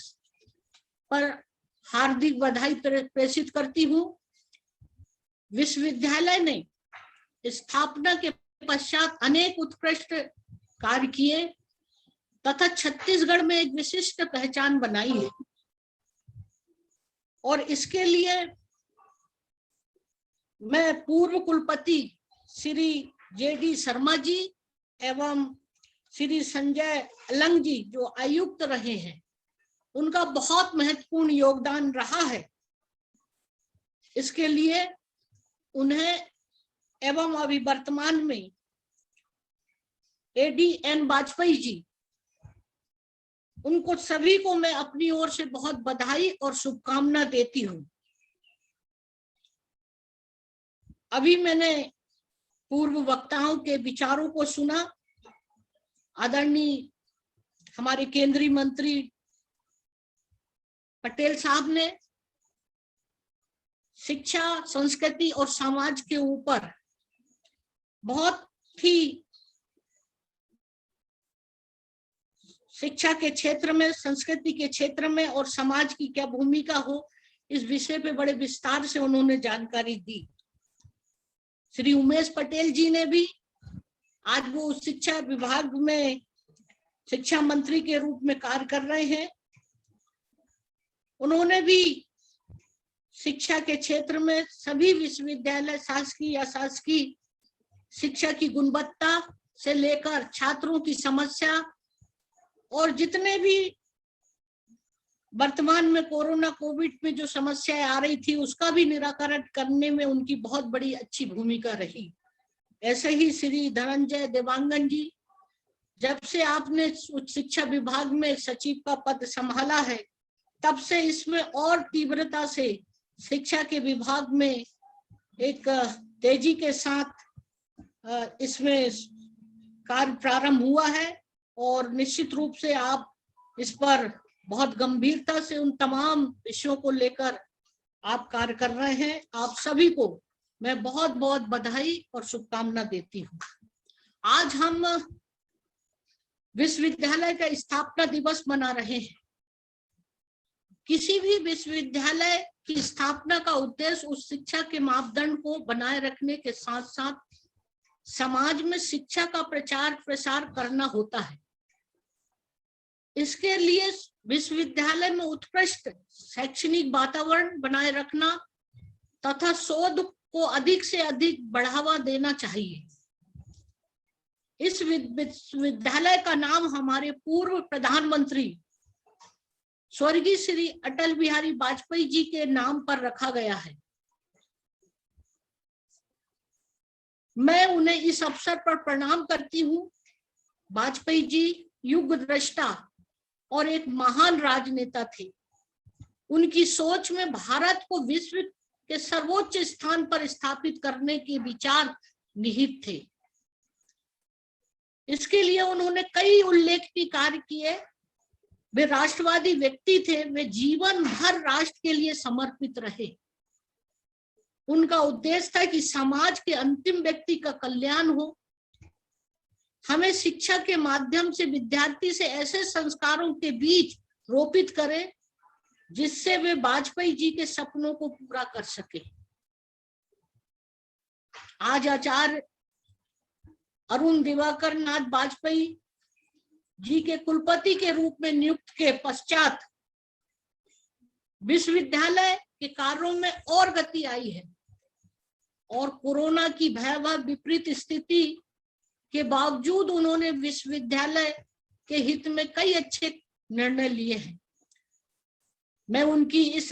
पर हार्दिक बधाई प्रेषित करती हूँ। विश्वविद्यालय ने स्थापना के पश्चात अनेक उत्कृष्ट कार्य किए तथा छत्तीसगढ़ में एक विशिष्ट पहचान बनाई है, और इसके लिए मैं पूर्व कुलपति श्री JD शर्मा जी एवं श्री संजय अलंग जी जो आयुक्त रहे हैं, उनका बहुत महत्वपूर्ण योगदान रहा है। इसके लिए उन्हें एवं अभी वर्तमान में ADN वाजपेयी जी, उनको सभी को मैं अपनी ओर से बहुत बधाई और शुभकामना देती हूँ। अभी मैंने पूर्व वक्ताओं के विचारों को सुना। आदरणीय हमारे केंद्रीय मंत्री पटेल साहब ने शिक्षा, संस्कृति और समाज के ऊपर बहुत ही, शिक्षा के क्षेत्र में, संस्कृति के क्षेत्र में और समाज की क्या भूमिका हो, इस विषय पे बड़े विस्तार से उन्होंने जानकारी दी। श्री उमेश पटेल जी ने भी, आज वो शिक्षा विभाग में शिक्षा मंत्री के रूप में कार्य कर रहे हैं, उन्होंने भी शिक्षा के क्षेत्र में सभी विश्वविद्यालय, शासकीय अशासकीय शिक्षा की गुणवत्ता से लेकर छात्रों की समस्या और जितने भी वर्तमान में कोरोना कोविड में जो समस्याएं आ रही थी, उसका भी निराकरण करने में उनकी बहुत बड़ी अच्छी भूमिका रही। ऐसे ही श्री धनंजय देवांगन जी, जब से आपने उच्च शिक्षा विभाग में सचिव का पद संभाला है, तब से इसमें और तीव्रता से शिक्षा के विभाग में एक तेजी के साथ इसमें कार्य प्रारंभ हुआ है, और निश्चित रूप से आप इस पर बहुत गंभीरता से उन तमाम विषयों को लेकर आप कार्य कर रहे हैं। आप सभी को मैं बहुत बहुत बधाई और शुभकामना देती हूँ। आज हम विश्वविद्यालय का स्थापना दिवस मना रहे हैं। किसी भी विश्वविद्यालय की स्थापना का उद्देश्य उस शिक्षा के मापदंड को बनाए रखने के साथ साथ समाज में शिक्षा का प्रचार प्रसार करना होता है। इसके लिए विश्वविद्यालय में उत्कृष्ट शैक्षणिक वातावरण बनाए रखना तथा शोध को अधिक से अधिक बढ़ावा देना चाहिए। इस विश्वविद्यालय का नाम हमारे पूर्व प्रधानमंत्री स्वर्गीय श्री अटल बिहारी वाजपेयी जी के नाम पर रखा गया है। मैं उन्हें इस अवसर पर प्रणाम करती हूँ। वाजपेयी जी युग दृष्टा और एक महान राजनेता थे। उनकी सोच में भारत को विश्व के सर्वोच्च स्थान पर स्थापित करने के विचार निहित थे। इसके लिए उन्होंने कई उल्लेखनीय कार्य किए। वे राष्ट्रवादी व्यक्ति थे। वे जीवन भर राष्ट्र के लिए समर्पित रहे। उनका उद्देश्य था कि समाज के अंतिम व्यक्ति का कल्याण हो। हमें शिक्षा के माध्यम से विद्यार्थी से ऐसे संस्कारों के बीच रोपित करें जिससे वे वाजपेयी जी के सपनों को पूरा कर सके। आज आचार्य अरुण दिवाकर नाथ वाजपेयी जी के कुलपति के रूप में नियुक्त के पश्चात विश्वविद्यालय के कार्यों में और गति आई है और कोरोना की भयावह विपरीत स्थिति के बावजूद उन्होंने विश्वविद्यालय के हित में कई अच्छे निर्णय लिए हैं। मैं उनकी इस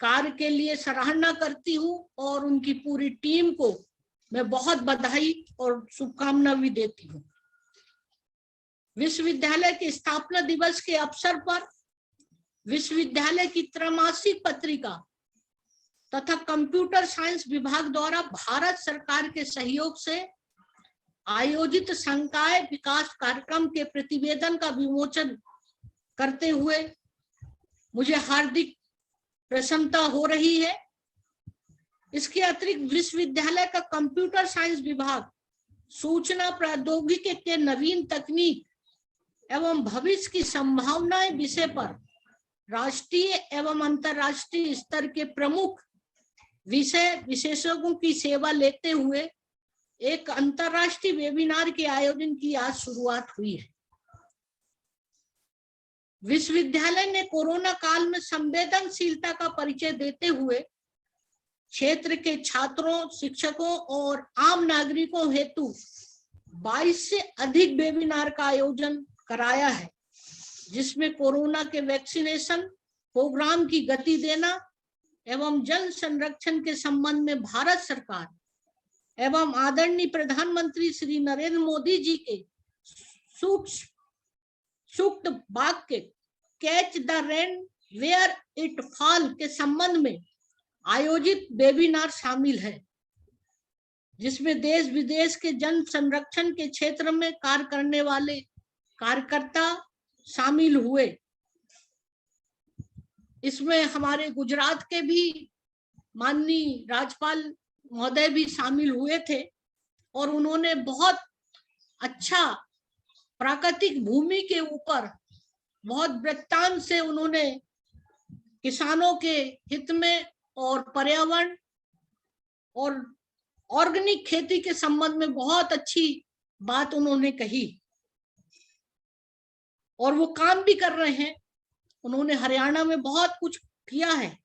कार्य के लिए सराहना करती हूं और उनकी पूरी टीम को मैं बहुत बधाई और शुभकामना भी देती हूं। विश्वविद्यालय के स्थापना दिवस के अवसर पर विश्वविद्यालय की त्रैमासिक पत्रिका तथा कंप्यूटर साइंस विभाग द्वारा भारत सरकार के सहयोग से आयोजित संकाय विकास कार्यक्रम के प्रतिवेदन का विमोचन करते हुए मुझे हार्दिक प्रसन्नता हो रही है। इसके अतिरिक्त विश्वविद्यालय का कंप्यूटर साइंस विभाग सूचना प्रौद्योगिकी के नवीन तकनीक एवं भविष्य की संभावनाएं विषय पर राष्ट्रीय एवं अंतर्राष्ट्रीय स्तर के प्रमुख विषय विशेषज्ञों की सेवा लेते हुए एक अंतर्राष्ट्रीय वेबिनार के आयोजन की आज शुरुआत हुई है। विश्वविद्यालय ने कोरोना काल में संवेदनशीलता का परिचय देते हुए क्षेत्र के छात्रों, शिक्षकों और आम नागरिकों हेतु 22 से अधिक वेबिनार का आयोजन कराया है, जिसमें कोरोना के वैक्सीनेशन प्रोग्राम की गति देना एवं जन संरक्षण के संबंध में भारत सरकार एवं आदरणीय प्रधानमंत्री श्री नरेंद्र मोदी जी के सूक्त वाक्य catch the rain where it fall के संबंध में आयोजित वेबिनार शामिल है, जिसमें देश विदेश के जन संरक्षण के क्षेत्र में कार्य करने वाले कार्यकर्ता शामिल हुए। इसमें हमारे गुजरात के भी माननीय राज्यपाल महोदय भी शामिल हुए थे और उन्होंने बहुत अच्छा प्राकृतिक भूमि के ऊपर बहुत वृत्तांत से उन्होंने किसानों के हित में और पर्यावरण और ऑर्गेनिक खेती के संबंध में बहुत अच्छी बात उन्होंने कही और वो काम भी कर रहे हैं। उन्होंने हरियाणा में बहुत कुछ किया है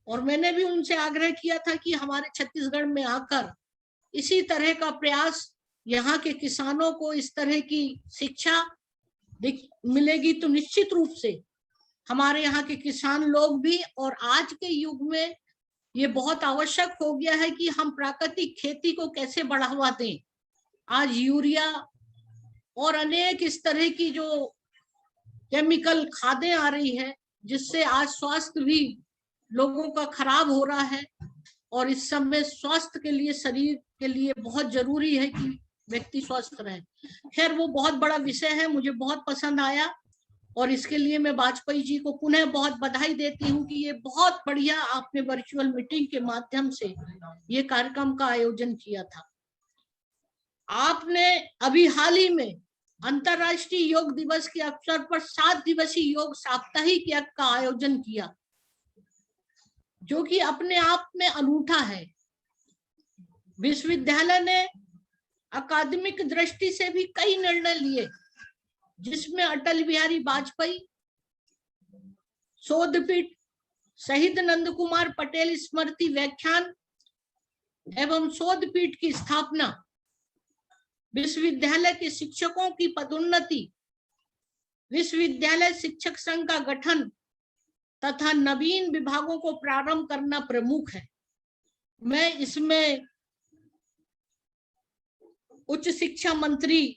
और मैंने भी उनसे आग्रह किया था कि हमारे छत्तीसगढ़ में आकर इसी तरह का प्रयास, यहाँ के किसानों को इस तरह की शिक्षा मिलेगी तो निश्चित रूप से हमारे यहाँ के किसान लोग भी, और आज के युग में ये बहुत आवश्यक हो गया है कि हम प्राकृतिक खेती को कैसे बढ़ावा दें। आज यूरिया और अनेक इस तरह की जो केमिकल खादें आ रही है, जिससे आज स्वास्थ्य भी लोगों का खराब हो रहा है और इस समय स्वास्थ्य के लिए, शरीर के लिए बहुत जरूरी है कि व्यक्ति स्वस्थ रहे। खैर वो बहुत बड़ा विषय है, मुझे बहुत पसंद आया और इसके लिए मैं वाजपेयी जी को पुनः बहुत बधाई देती हूँ कि ये बहुत बढ़िया आपने वर्चुअल मीटिंग के माध्यम से ये कार्यक्रम का आयोजन किया था। आपने अभी हाल ही में अंतर्राष्ट्रीय योग दिवस के अवसर पर 7 दिवसीय योग साप्ताहिक यज्ञ का आयोजन किया, जो कि अपने आप में अनूठा है। विश्वविद्यालय ने अकादमिक दृष्टि से भी कई निर्णय लिए, जिसमें अटल बिहारी वाजपेयी शोधपीठ, शहीद नंद कुमार पटेल स्मृति व्याख्यान एवं शोधपीठ की स्थापना, विश्वविद्यालय के शिक्षकों की पदोन्नति, विश्वविद्यालय शिक्षक संघ का गठन तथा नवीन विभागों को प्रारंभ करना प्रमुख है। मैं इसमें उच्च शिक्षा मंत्री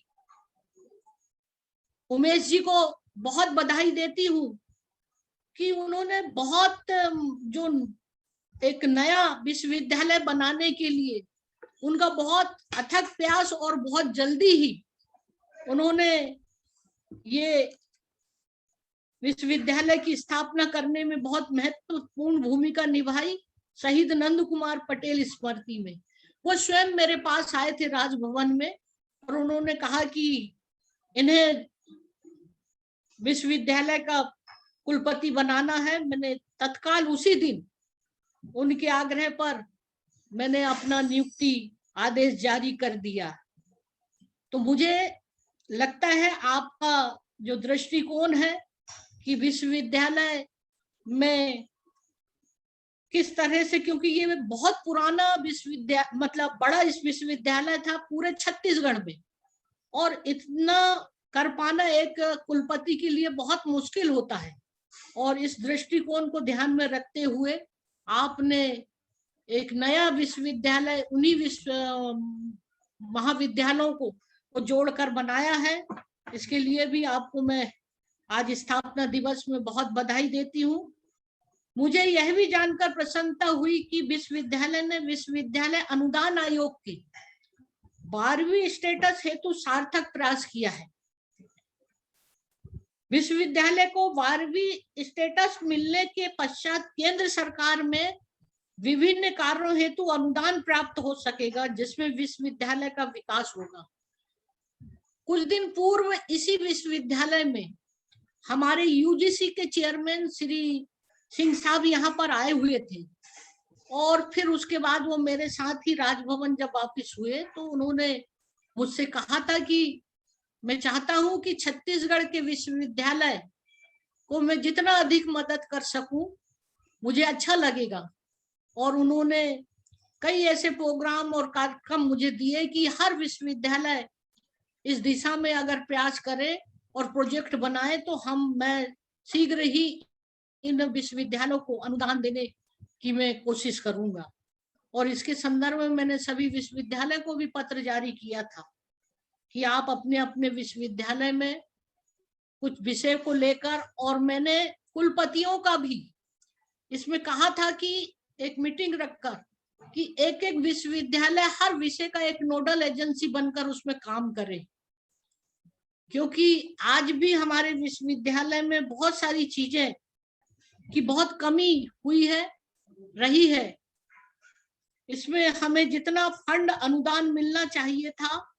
उमेश जी को बहुत बधाई देती हूँ कि उन्होंने बहुत जो एक नया विश्वविद्यालय बनाने के लिए उनका बहुत अथक प्रयास और बहुत जल्दी ही उन्होंने ये विश्वविद्यालय की स्थापना करने में बहुत महत्वपूर्ण भूमिका निभाई। शहीद नंद कुमार पटेल स्मृति में वो स्वयं मेरे पास आए थे राजभवन में और उन्होंने कहा कि इन्हें विश्वविद्यालय का कुलपति बनाना है। मैंने तत्काल उसी दिन उनके आग्रह पर मैंने अपना नियुक्ति आदेश जारी कर दिया। तो मुझे लगता है आपका जो दृष्टिकोण है कि विश्वविद्यालय में किस तरह से, क्योंकि ये बहुत पुराना विश्वविद्यालय मतलब बड़ा इस विश्वविद्यालय था पूरे छत्तीसगढ़ में, और इतना कर पाना एक कुलपति के लिए बहुत मुश्किल होता है। और इस दृष्टिकोण को ध्यान में रखते हुए आपने एक नया विश्वविद्यालय उन्हीं महाविद्यालयों को जोड़कर बनाया है। इसके लिए भी आपको मैं आज स्थापना दिवस में बहुत बधाई देती हूँ। मुझे यह भी जानकर प्रसन्नता हुई कि विश्वविद्यालय ने विश्वविद्यालय अनुदान आयोग के 12वीं स्टेटस हेतु सार्थक प्रयास किया है। विश्वविद्यालय को 12वीं स्टेटस मिलने के पश्चात केंद्र सरकार में विभिन्न कार्यों हेतु अनुदान प्राप्त हो सकेगा, जिसमें विश्वविद्यालय का विकास होगा। कुछ दिन पूर्व इसी विश्वविद्यालय में हमारे यूजीसी के चेयरमैन श्री सिंह साहब यहाँ पर आए हुए थे, और फिर उसके बाद वो मेरे साथ ही राजभवन जब वापिस हुए तो उन्होंने मुझसे कहा था कि मैं चाहता हूं कि छत्तीसगढ़ के विश्वविद्यालय को मैं जितना अधिक मदद कर सकूं मुझे अच्छा लगेगा। और उन्होंने कई ऐसे प्रोग्राम और कार्यक्रम मुझे दिए कि हर विश्वविद्यालय इस दिशा में अगर प्रयास करे और प्रोजेक्ट बनाए तो मैं शीघ्र ही इन विश्वविद्यालयों को अनुदान देने की मैं कोशिश करूंगा। और इसके संदर्भ में मैंने सभी विश्वविद्यालय को भी पत्र जारी किया था कि आप अपने अपने विश्वविद्यालय में कुछ विषय को लेकर, और मैंने कुलपतियों का भी इसमें कहा था कि एक मीटिंग रखकर कि एक एक विश्वविद्यालय हर विषय का एक नोडल एजेंसी बनकर उसमें काम करे, क्योंकि आज भी हमारे विश्वविद्यालय में बहुत सारी चीजें की बहुत कमी हुई है रही है। इसमें हमें जितना फंड अनुदान मिलना चाहिए था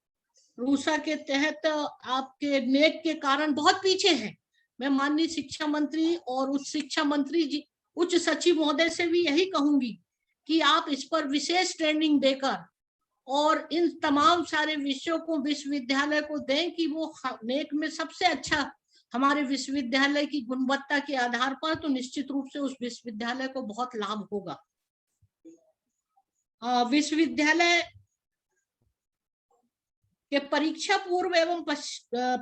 रूसा के तहत आपके नेक के कारण बहुत पीछे है। मैं माननीय शिक्षा मंत्री और उच्च शिक्षा मंत्री जी, उच्च सचिव महोदय से भी यही कहूंगी कि आप इस पर विशेष ट्रेनिंग देकर और इन तमाम सारे विषयों को विश्वविद्यालय को दें कि वो नेक में सबसे अच्छा हमारे विश्वविद्यालय की गुणवत्ता के आधार पर, तो निश्चित रूप से उस विश्वविद्यालय को बहुत लाभ होगा। विश्वविद्यालय के परीक्षा पूर्व एवं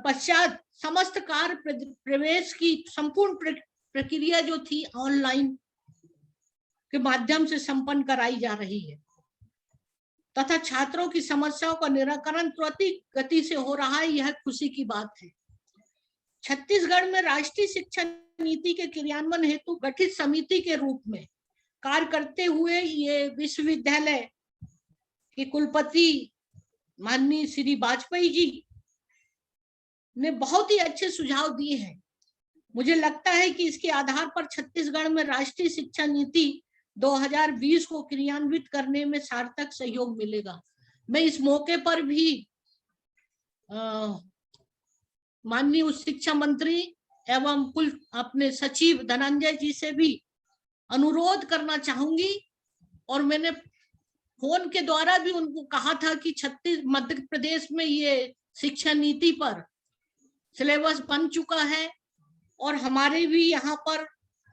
पश्चात समस्त कार्य प्रवेश की संपूर्ण प्रक्रिया जो थी ऑनलाइन के माध्यम से संपन्न कराई जा रही है तथा छात्रों की समस्याओं का निराकरण त्वरित गति से हो रहा है। यह खुशी की बात है। छत्तीसगढ़ में राष्ट्रीय शिक्षा नीति के क्रियान्वयन हेतु गठित समिति के रूप में कार्य करते हुए ये विश्वविद्यालय के कुलपति माननीय श्री वाजपेयी जी ने बहुत ही अच्छे सुझाव दिए हैं मुझे लगता है कि इसके आधार पर छत्तीसगढ़ में राष्ट्रीय शिक्षा नीति 2020 को क्रियान्वित करने में सार्थक सहयोग मिलेगा। मैं इस मौके पर भी माननीय उच्च शिक्षा मंत्री एवं कुल अपने सचिव धनंजय जी से भी अनुरोध करना चाहूंगी, और मैंने फोन के द्वारा भी उनको कहा था कि मध्य प्रदेश में ये शिक्षा नीति पर सिलेबस बन चुका है और हमारे भी यहाँ पर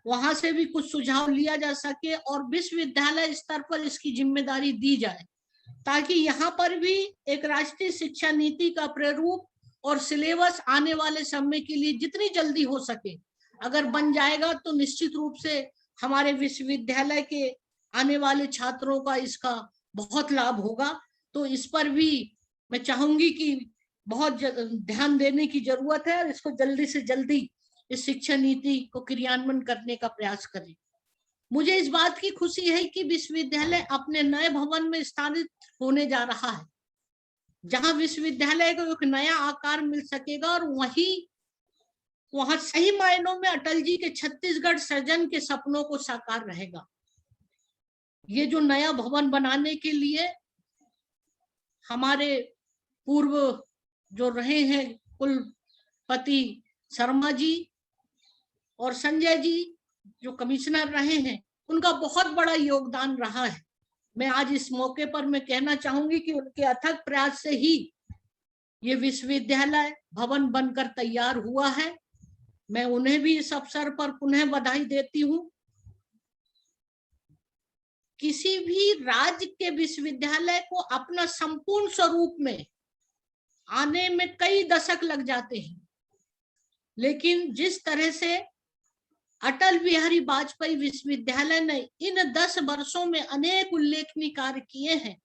वहां से भी कुछ सुझाव लिया जा सके और विश्वविद्यालय स्तर पर इसकी जिम्मेदारी दी जाए, ताकि यहाँ पर भी एक राष्ट्रीय शिक्षा नीति का प्रारूप और सिलेबस आने वाले समय के लिए जितनी जल्दी हो सके अगर बन जाएगा तो निश्चित रूप से हमारे विश्वविद्यालय के आने वाले छात्रों का इसका बहुत लाभ होगा। तो इस पर भी मैं चाहूंगी कि बहुत ध्यान देने की जरूरत है और इसको जल्दी से जल्दी इस शिक्षा नीति को क्रियान्वयन करने का प्रयास करें। मुझे इस बात की खुशी है कि विश्वविद्यालय अपने नए भवन में स्थापित होने जा रहा है, जहां विश्वविद्यालय को एक नया आकार मिल सकेगा और वहां सही मायनों में अटल जी के छत्तीसगढ़ सृजन के सपनों को साकार रहेगा। ये जो नया भवन बनाने के लिए हमारे पूर्व जो रहे हैं कुलपति शर्मा जी और संजय जी जो कमिश्नर रहे हैं, उनका बहुत बड़ा योगदान रहा है। मैं आज इस मौके पर मैं कहना चाहूंगी कि उनके अथक प्रयास से ही ये विश्वविद्यालय भवन बनकर तैयार हुआ है। मैं उन्हें भी इस अवसर पर पुनः बधाई देती हूँ। किसी भी राज्य के विश्वविद्यालय को अपना संपूर्ण स्वरूप में आने में कई दशक लग जाते हैं, लेकिन जिस तरह से अटल बिहारी वाजपेयी विश्वविद्यालय ने इन 10 वर्षों में अनेक उल्लेखनीय कार्य किए हैं,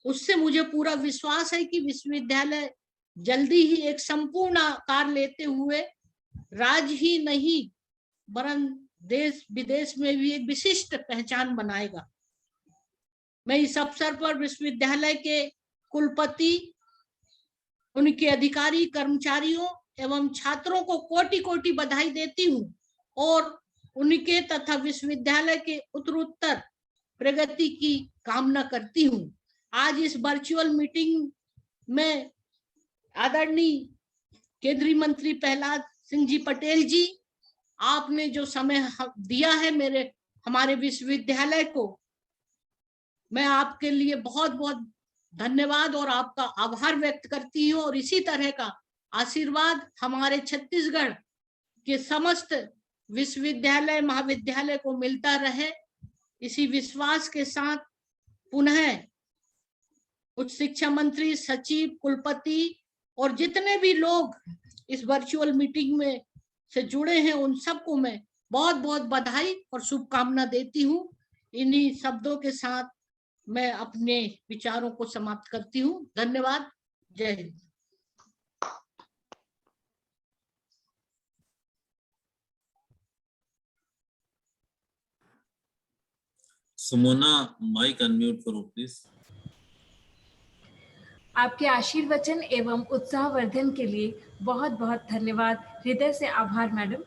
उससे मुझे पूरा विश्वास है कि विश्वविद्यालय जल्दी ही एक संपूर्ण आकार लेते हुए राज्य ही नहीं वरन देश विदेश में भी एक विशिष्ट पहचान बनाएगा। मैं इस अवसर पर विश्वविद्यालय के कुलपति, उनके अधिकारी, कर्मचारियों एवं छात्रों को कोटि कोटि बधाई देती हूँ और उनके तथा विश्वविद्यालय के उत्तरोत्तर प्रगति की कामना करती हूँ। आज इस वर्चुअल मीटिंग में आदरणीय केंद्रीय मंत्री प्रहलाद सिंह जी पटेल जी, आपने जो समय दिया है हमारे विश्वविद्यालय को, मैं आपके लिए बहुत बहुत धन्यवाद और आपका आभार व्यक्त करती हूँ। और इसी तरह का आशीर्वाद हमारे छत्तीसगढ़ के समस्त विश्वविद्यालय महाविद्यालय को मिलता रहे। इसी विश्वास के साथ पुनः उच्च शिक्षा मंत्री, सचिव, कुलपति और जितने भी लोग इस वर्चुअल मीटिंग में से जुड़े हैं, उन सबको मैं बहुत बहुत बधाई और शुभकामना देती हूँ। इन्हीं शब्दों के साथ मैं अपने विचारों को समाप्त करती हूँ। धन्यवाद। जय हिंद। सुमोना, माइक अनम्यूट करो प्लीज। आपके आशीर्वचन एवं उत्साहवर्धन के लिए बहुत बहुत धन्यवाद। हृदय से आभार मैडम।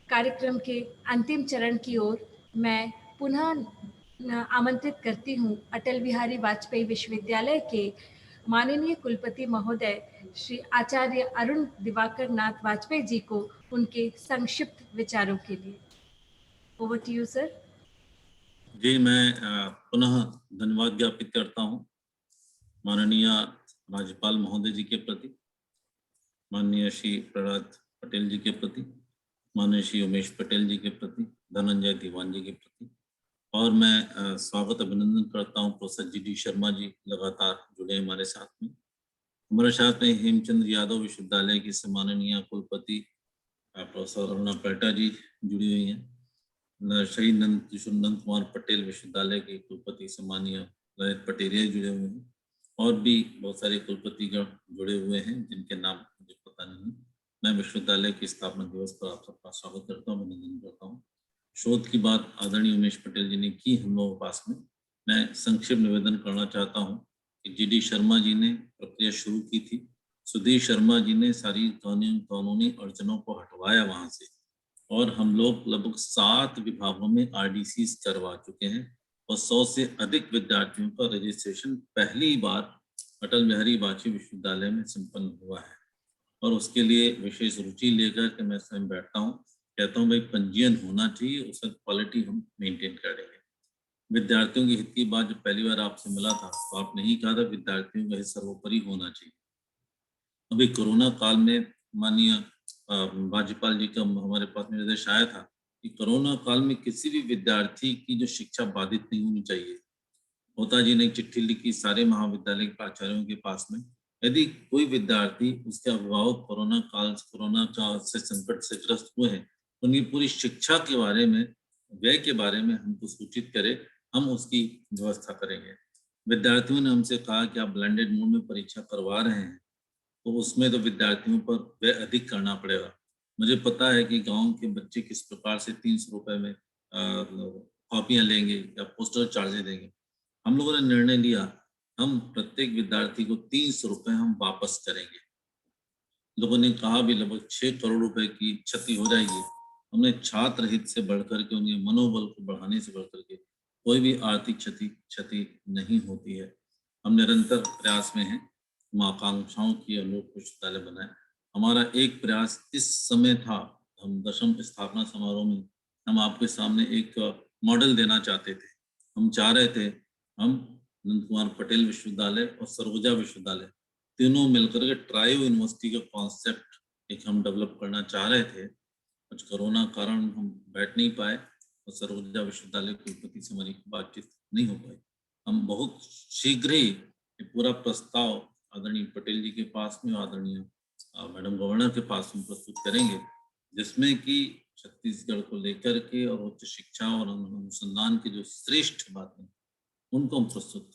कार्यक्रम के अंतिम चरण की ओर मैं पुनः आमंत्रित करती हूँ अटल बिहारी वाजपेयी विश्वविद्यालय के माननीय कुलपति महोदय श्री आचार्य अरुण दिवाकर नाथ वाजपेयी जी को उनके संक्षिप्त विचारों के लिए। Over to you sir. जी, मैं पुनः धन्यवाद ज्ञापित करता हूँ माननीय राज्यपाल महोदय जी के प्रति, माननीय श्री प्रहलाद पटेल जी के प्रति, माननीय श्री उमेश पटेल जी के प्रति, धनंजय दीवान जी के प्रति, और मैं स्वागत अभिनंदन करता हूँ प्रोफेसर GD शर्मा जी, लगातार जुड़े हमारे साथ में। हमारे साथ में हेमचंद्र यादव विश्वविद्यालय की सम्माननीय कुलपति प्रोफेसर अरुणा पेटा जी जुड़ी हुई हैं। शहीद नंद कुमार पटेल विश्वविद्यालय के कुलपति सम्मानीय ललित पटेरिया जुड़े हुए हैं, और भी बहुत सारे कुलपतिगण जुड़े हुए हैं जिनके नाम मुझे पता नहीं। मैं विश्वविद्यालय की स्थापना दिवस पर आप सबका स्वागत करता हूँ, अभिनंदन करता हूँ। शोध की बात आदरणीय उमेश पटेल जी ने की हम लोगों के पास में। मैं संक्षिप्त निवेदन करना चाहता हूँ कि GD शर्मा जी ने प्रक्रिया शुरू की थी सुधीर शर्मा जी ने सारी कानूनी अड़चनों को हटवाया वहां से, और हम लोग लगभग 7 विभागों में RDCs करवा चुके हैं और 100 से अधिक विद्यार्थियों का रजिस्ट्रेशन पहली बार अटल बिहारी वाजपेयी विश्वविद्यालय में संपन्न हुआ है। और उसके लिए विशेष रुचि लेकर के मैं स्वयं बैठता हूँ, कहता हूँ भाई पंजीयन होना चाहिए, उसका क्वालिटी हम मेंटेन करेंगे। विद्यार्थियों के हित की बात जब पहली बार आपसे मिला था तो आपने ही कहा था विद्यार्थियों का हित सर्वोपरि होना चाहिए। अभी कोरोना काल में माननीय राज्यपाल जी का हमारे पास निर्देश आया था कि कोरोना काल में किसी भी विद्यार्थी की जो शिक्षा बाधित नहीं होनी चाहिए। होता जी ने एक चिट्ठी लिखी सारे महाविद्यालय के प्राचार्यों के पास में, यदि कोई विद्यार्थी उसके अभिभावक कोरोना से संकट से ग्रस्त हुए हैं, उनकी पूरी शिक्षा के बारे में, व्यय के बारे में हमको सूचित करे, हम उसकी व्यवस्था करेंगे। विद्यार्थियों ने हमसे कहा कि आप ब्लेंडेड मोड में परीक्षा करवा रहे हैं तो उसमें तो विद्यार्थियों पर व्यय अधिक करना पड़ेगा। मुझे पता है कि गांव के बच्चे किस प्रकार से 300 रुपए में कॉपियां लेंगे या पोस्टर चार्जेस देंगे। हम लोगों ने निर्णय लिया हम प्रत्येक विद्यार्थी को 300 रुपए हम वापस करेंगे। लोगों ने कहा भी लगभग 6 करोड़ रुपए की क्षति हो जाएगी। हमने छात्र हित से बढ़कर के उनके मनोबल को बढ़ाने से बढ़कर के कोई भी आर्थिक क्षति नहीं होती है। हम निरंतर प्रयास में हैं, हम आकांक्षाओं की लोक विश्वविद्यालय बनाए। हमारा एक प्रयास इस समय था, हम 10वीं स्थापना समारोह में हम आपके सामने एक मॉडल देना चाहते थे। हम चाह रहे थे हम नंद कुमार पटेल विश्वविद्यालय और सरोजा विश्वविद्यालय तीनों मिलकर के ट्रायो यूनिवर्सिटी का कॉन्सेप्ट एक हम डेवलप करना चाह रहे थे। कुछ कोरोना कारण हम बैठ नहीं पाए और सरोजा विश्वविद्यालय कुलपति से हमारी बातचीत नहीं हो पाई। हम बहुत शीघ्र ही पूरा प्रस्ताव आदरणीय पटेल जी के पास में, आदरणीय मैडम गवर्नर के पास में प्रस्तुत करेंगे, जिसमें कि छत्तीसगढ़ को लेकर के और उच्च शिक्षा और अनुसंधान की जो श्रेष्ठ बातें उनको हम प्रस्तुत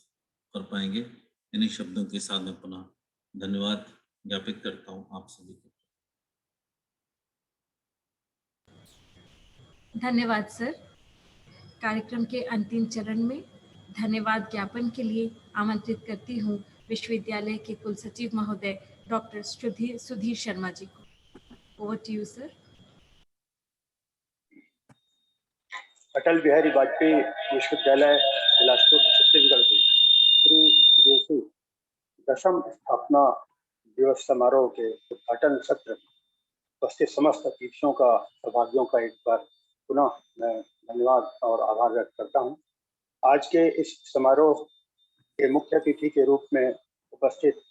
कर पाएंगे। इन्हीं शब्दों के साथ मैं पुनः धन्यवाद ज्ञापित करता हूँ आप सभी को। धन्यवाद सर। कार्यक्रम के अंतिम चरण में धन्यवाद ज्ञापन के लिए आमंत्रित करती हूँ विश्वविद्यालय के कुलसचिव महोदय डॉक्टर सुधीर शर्मा जी को। Over to you sir. Atal Bihari Vajpayee विश्वविद्यालय बिलासपुर छत्तीसगढ़ के त्रिदिवसीय 10वीं स्थापना दिवस समारोह के उद्घाटन सत्र उपस्थित समस्त अतिथियों का, सौभाग्यों का एक बार पुनः मैं धन्यवाद और आभार व्यक्त करता हूं। आज के इस समारोह के मुख्य अतिथि के रूप में उपस्थित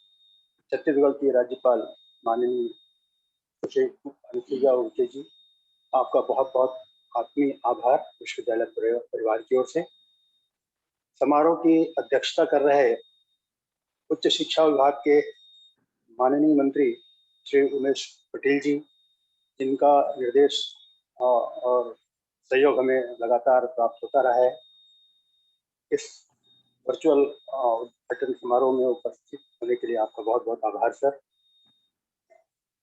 छत्तीसगढ़ की राज्यपाल माननीय अनुसुईया उइके जी, आपका बहुत बहुत आत्मीय आभार विश्वविद्यालय परिवार की ओर से। समारोह की अध्यक्षता कर रहे उच्च शिक्षा विभाग के माननीय मंत्री श्री उमेश पटेल जी, जिनका निर्देश और सहयोग हमें लगातार प्राप्त होता रहा है। इस वर्चुअल उद्घाटन समारोह में उपस्थित होने के लिए आपका बहुत बहुत आभार सर।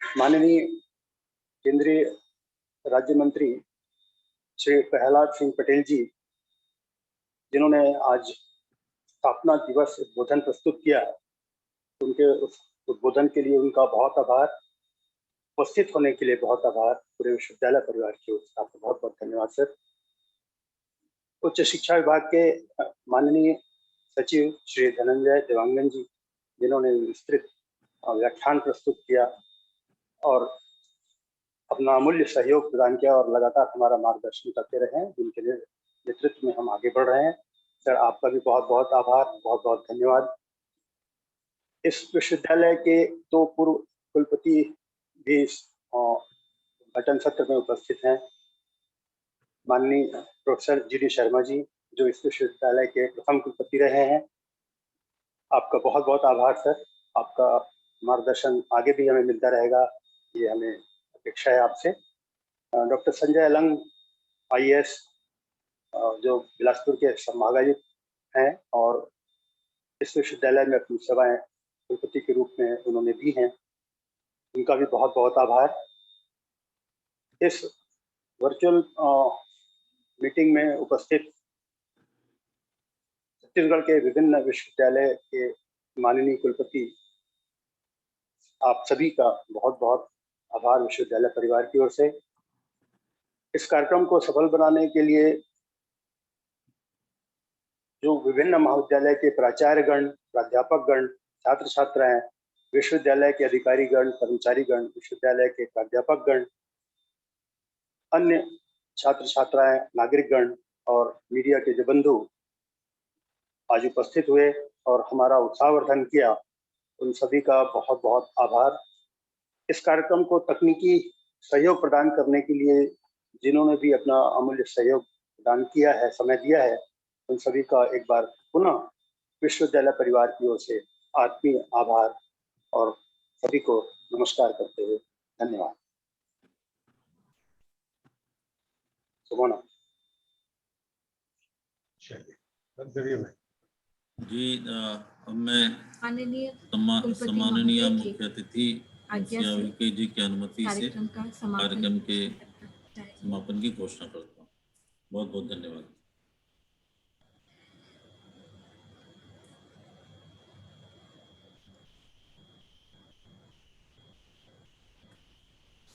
माननीय केंद्रीय राज्य मंत्री श्री प्रहलाद सिंह पटेल जी, जिन्होंने आज स्थापना दिवस उद्बोधन प्रस्तुत किया, उनके उस उद्बोधन के लिए उनका बहुत आभार। उपस्थित होने के लिए बहुत आभार पूरे विश्वविद्यालय परिवार की ओर से आपका बहुत बहुत धन्यवाद सर। उच्च शिक्षा विभाग के माननीय सचिव श्री धनंजय देवांगन जी, जिन्होंने विस्तृत व्याख्यान प्रस्तुत किया और अपना अमूल्य सहयोग प्रदान किया और लगातार हमारा मार्गदर्शन करते रहे, जिनके नेतृत्व में हम आगे बढ़ रहे हैं। सर आपका भी बहुत बहुत आभार, बहुत बहुत धन्यवाद। इस विश्वविद्यालय के 2 पूर्व कुलपति भी उद्घाटन सत्र में उपस्थित हैं। माननीय प्रोफेसर GD शर्मा जी, जो इस विश्वविद्यालय के प्रथम कुलपति रहे हैं, आपका बहुत बहुत आभार सर। आपका मार्गदर्शन आगे भी हमें मिलता रहेगा, ये हमें अपेक्षा है आपसे। डॉक्टर संजय अलंग IAS, जो बिलासपुर के संभागायुक्त हैं और इस विश्वविद्यालय में अपनी सेवाएं कुलपति के रूप में उन्होंने दी हैं, उनका भी बहुत बहुत आभार। इस वर्चुअल मीटिंग में उपस्थित छत्तीसगढ़ के विभिन्न विश्वविद्यालय के माननीय कुलपति आप सभी का बहुत बहुत आभार विश्वविद्यालय परिवार की ओर से। इस कार्यक्रम को सफल बनाने के लिए जो विभिन्न महाविद्यालय के प्राचार्यगण, प्राध्यापकगण, छात्र छात्राएं, विश्वविद्यालय के अधिकारीगण, कर्मचारीगण, विश्वविद्यालय के प्राध्यापकगण, अन्य छात्र छात्राएं, नागरिकगण और मीडिया के जो बंधु आज उपस्थित हुए और हमारा उत्साहवर्धन किया, उन सभी का बहुत बहुत आभार। इस कार्यक्रम को तकनीकी सहयोग प्रदान करने के लिए जिन्होंने भी अपना अमूल्य सहयोग प्रदान किया है, समय दिया है, उन सभी का एक बार पुनः विश्वविद्यालय परिवार की ओर से आत्मीय आभार और सभी को नमस्कार करते हुए धन्यवाद। सुमना। चलिए, बंद करिए भाई। जी, अब मैं माननीय सम्माननीय महोदय मुख्य अतिथि आज्ञा से VK जी की अनुमति से कार्यक्रम का समापन कार्यक्रम के समापन की घोषणा करता हूँ। बहुत बहुत धन्यवाद।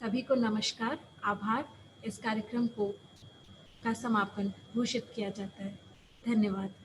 सभी को नमस्कार, आभार। इस कार्यक्रम का समापन घोषित किया जाता है। धन्यवाद।